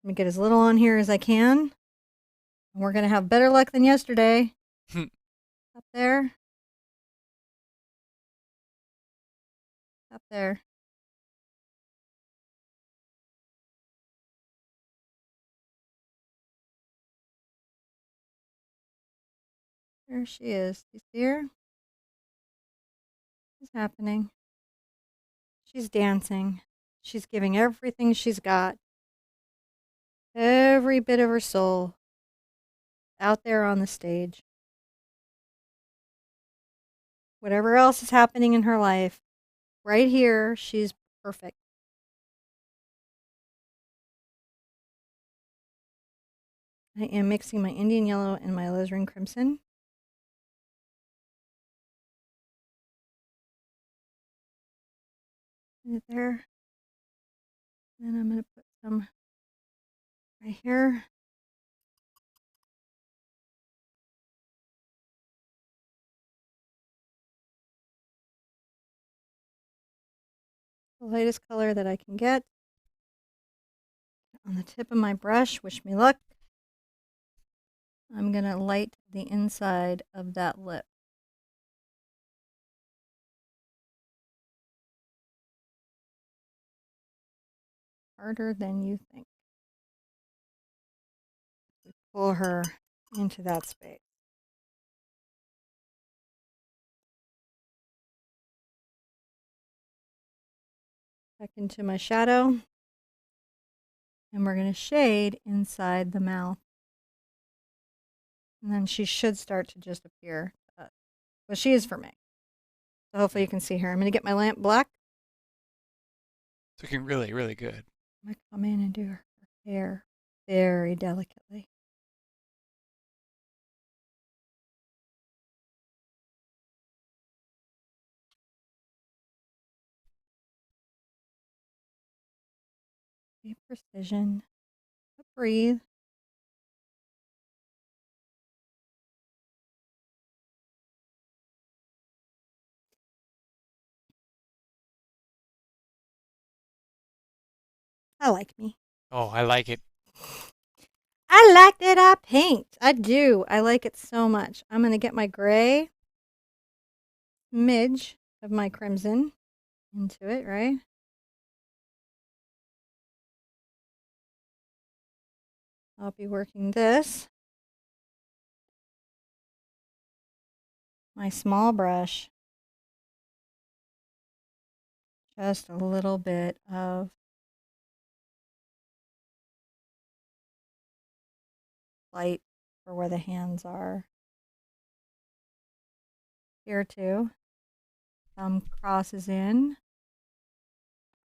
Let me get as little on here as I can. And we're going to have better luck than yesterday. Up there. Up there. There she is. You see her? What's happening? She's dancing. She's giving everything she's got. Every bit of her soul out there on the stage. Whatever else is happening in her life, right here, she's perfect. I am mixing my Indian yellow and my alizarin crimson. Right there. And I'm going to put some right here. the lightest color that I can get on the tip of my brush. Wish me luck. I'm going to light the inside of that lip. Harder than you think. Pull her into that space. Back into my shadow. And we're going to shade inside the mouth. And then she should start to just appear. Well, she is for me. So hopefully you can see her. I'm going to get my lamp black. It's looking really, really good. I'm going to come in and do her hair very delicately. Be precision. Breathe. I like me. Oh, I like it. I like that I paint. I do. I like it so much. I'm going to get my gray smidge of my crimson into it, right? I'll be working this. My small brush. Just a little bit of light for where the hands are. Here too. Thumb crosses in.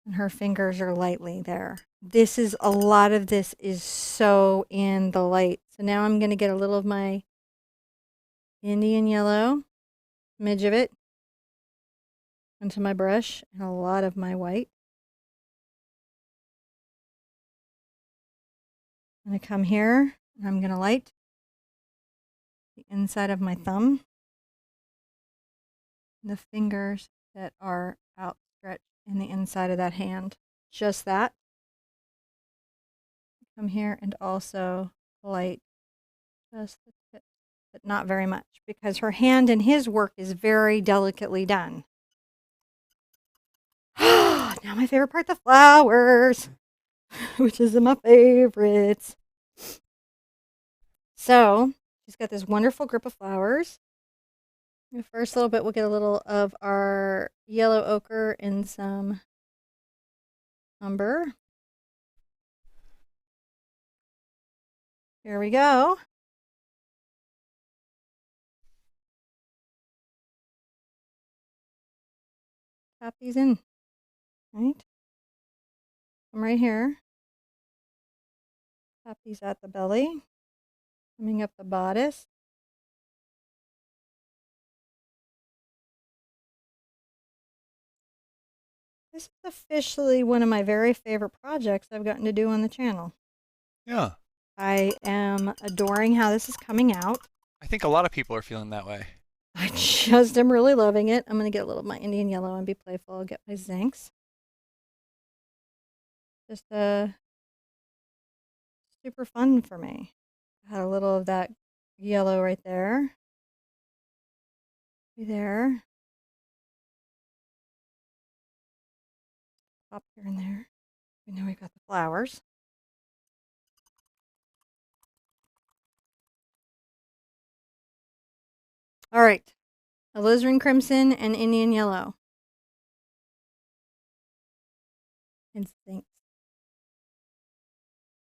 And her fingers are lightly there. This is, a lot of this is so in the light. So now I'm going to get a little of my Indian yellow, smidge of it, into my brush, and a lot of my white. I'm going to come here, and I'm going to light the inside of my thumb, the fingers that are outstretched in the inside of that hand. Just that. Come here and also light just the tip, but not very much, because her hand and his work is very delicately done. Now my favorite part, the flowers, which is my favorites. So she's got this wonderful group of flowers. The first little bit, we'll get a little of our yellow ochre and some umber. Here we go. Tap these in, right? Come right here. Tap these at the belly, coming up the bodice. This is officially one of my very favorite projects I've gotten to do on the channel. Yeah. I am adoring how this is coming out. I think a lot of people are feeling that way. I just am really loving it. I'm going to get a little of my Indian yellow and be playful. I'll get my zincs. Just super fun for me. I had a little of that yellow right there. There. Pop here and there. And now we've got the flowers. All right. Alizarin crimson and Indian yellow. And zincs.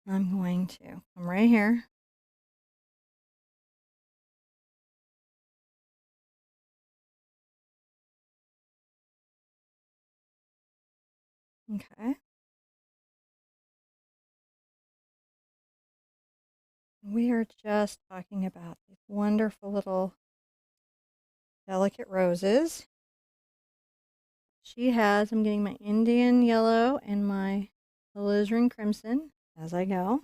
I'm going to come right here. Okay. We are just talking about these wonderful little delicate roses. She has, I'm getting my Indian yellow and my alizarin crimson as I go.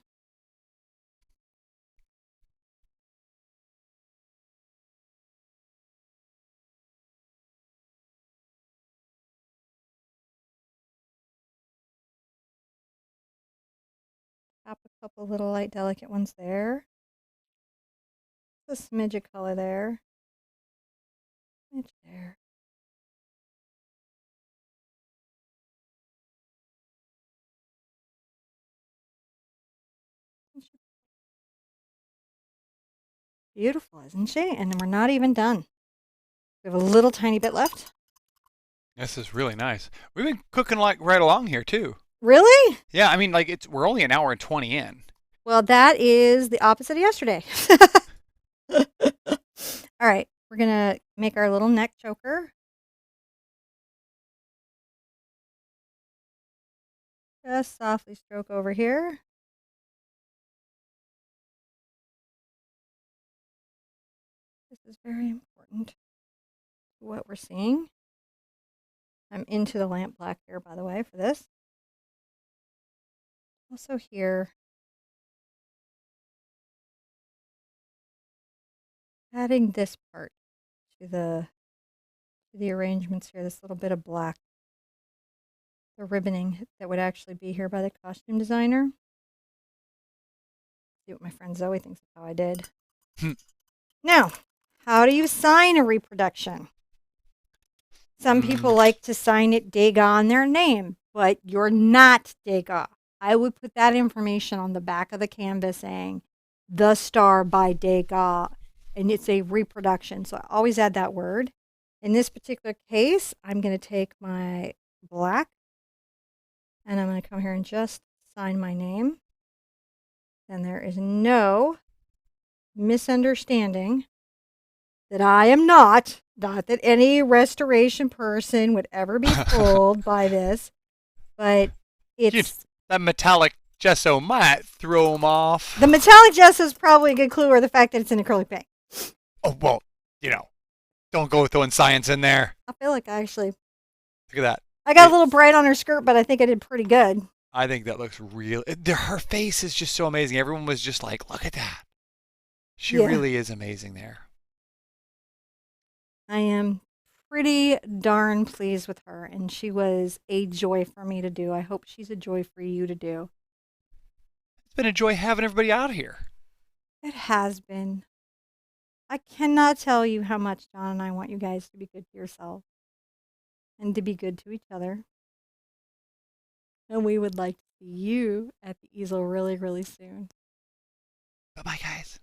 Tap a couple little light, delicate ones there. A smidge of color there. Smidge there. Beautiful, isn't she? And we're not even done. We have a little tiny bit left. This is really nice. We've been cooking like right along here too. Really? Yeah, I mean, like we're only an hour and 20 in. Well, that is the opposite of yesterday. All right, we're gonna make our little neck choker. Just softly stroke over here. This is very important. What we're seeing. I'm into the lamp black here, by the way, for this. Also here, adding this part to the arrangements here, this little bit of black, the ribboning that would actually be here by the costume designer. See what my friend Zoe thinks of how I did. Now, how do you sign a reproduction? Some people like to sign it Degas on their name, but you're not Degas. I would put that information on the back of the canvas saying, The Star by Degas, and it's a reproduction. So I always add that word. In this particular case, I'm going to take my black, and I'm going to come here and just sign my name. And there is no misunderstanding that I am not that any restoration person would ever be fooled by this, but it's that metallic gesso might throw them off. The metallic gesso is probably a good clue, or the fact that it's in acrylic paint. Oh, well, don't go throwing science in there. I feel like I actually look at that. I got a little bright on her skirt, but I think I did pretty good. I think that looks real. Her face is just so amazing. Everyone was just like, look at that. She really is amazing there. I am pretty darn pleased with her, and she was a joy for me to do. I hope she's a joy for you to do. It's been a joy having everybody out here. It has been. I cannot tell you how much John and I want you guys to be good to yourselves and to be good to each other. And we would like to see you at the easel really, really soon. Bye-bye, guys.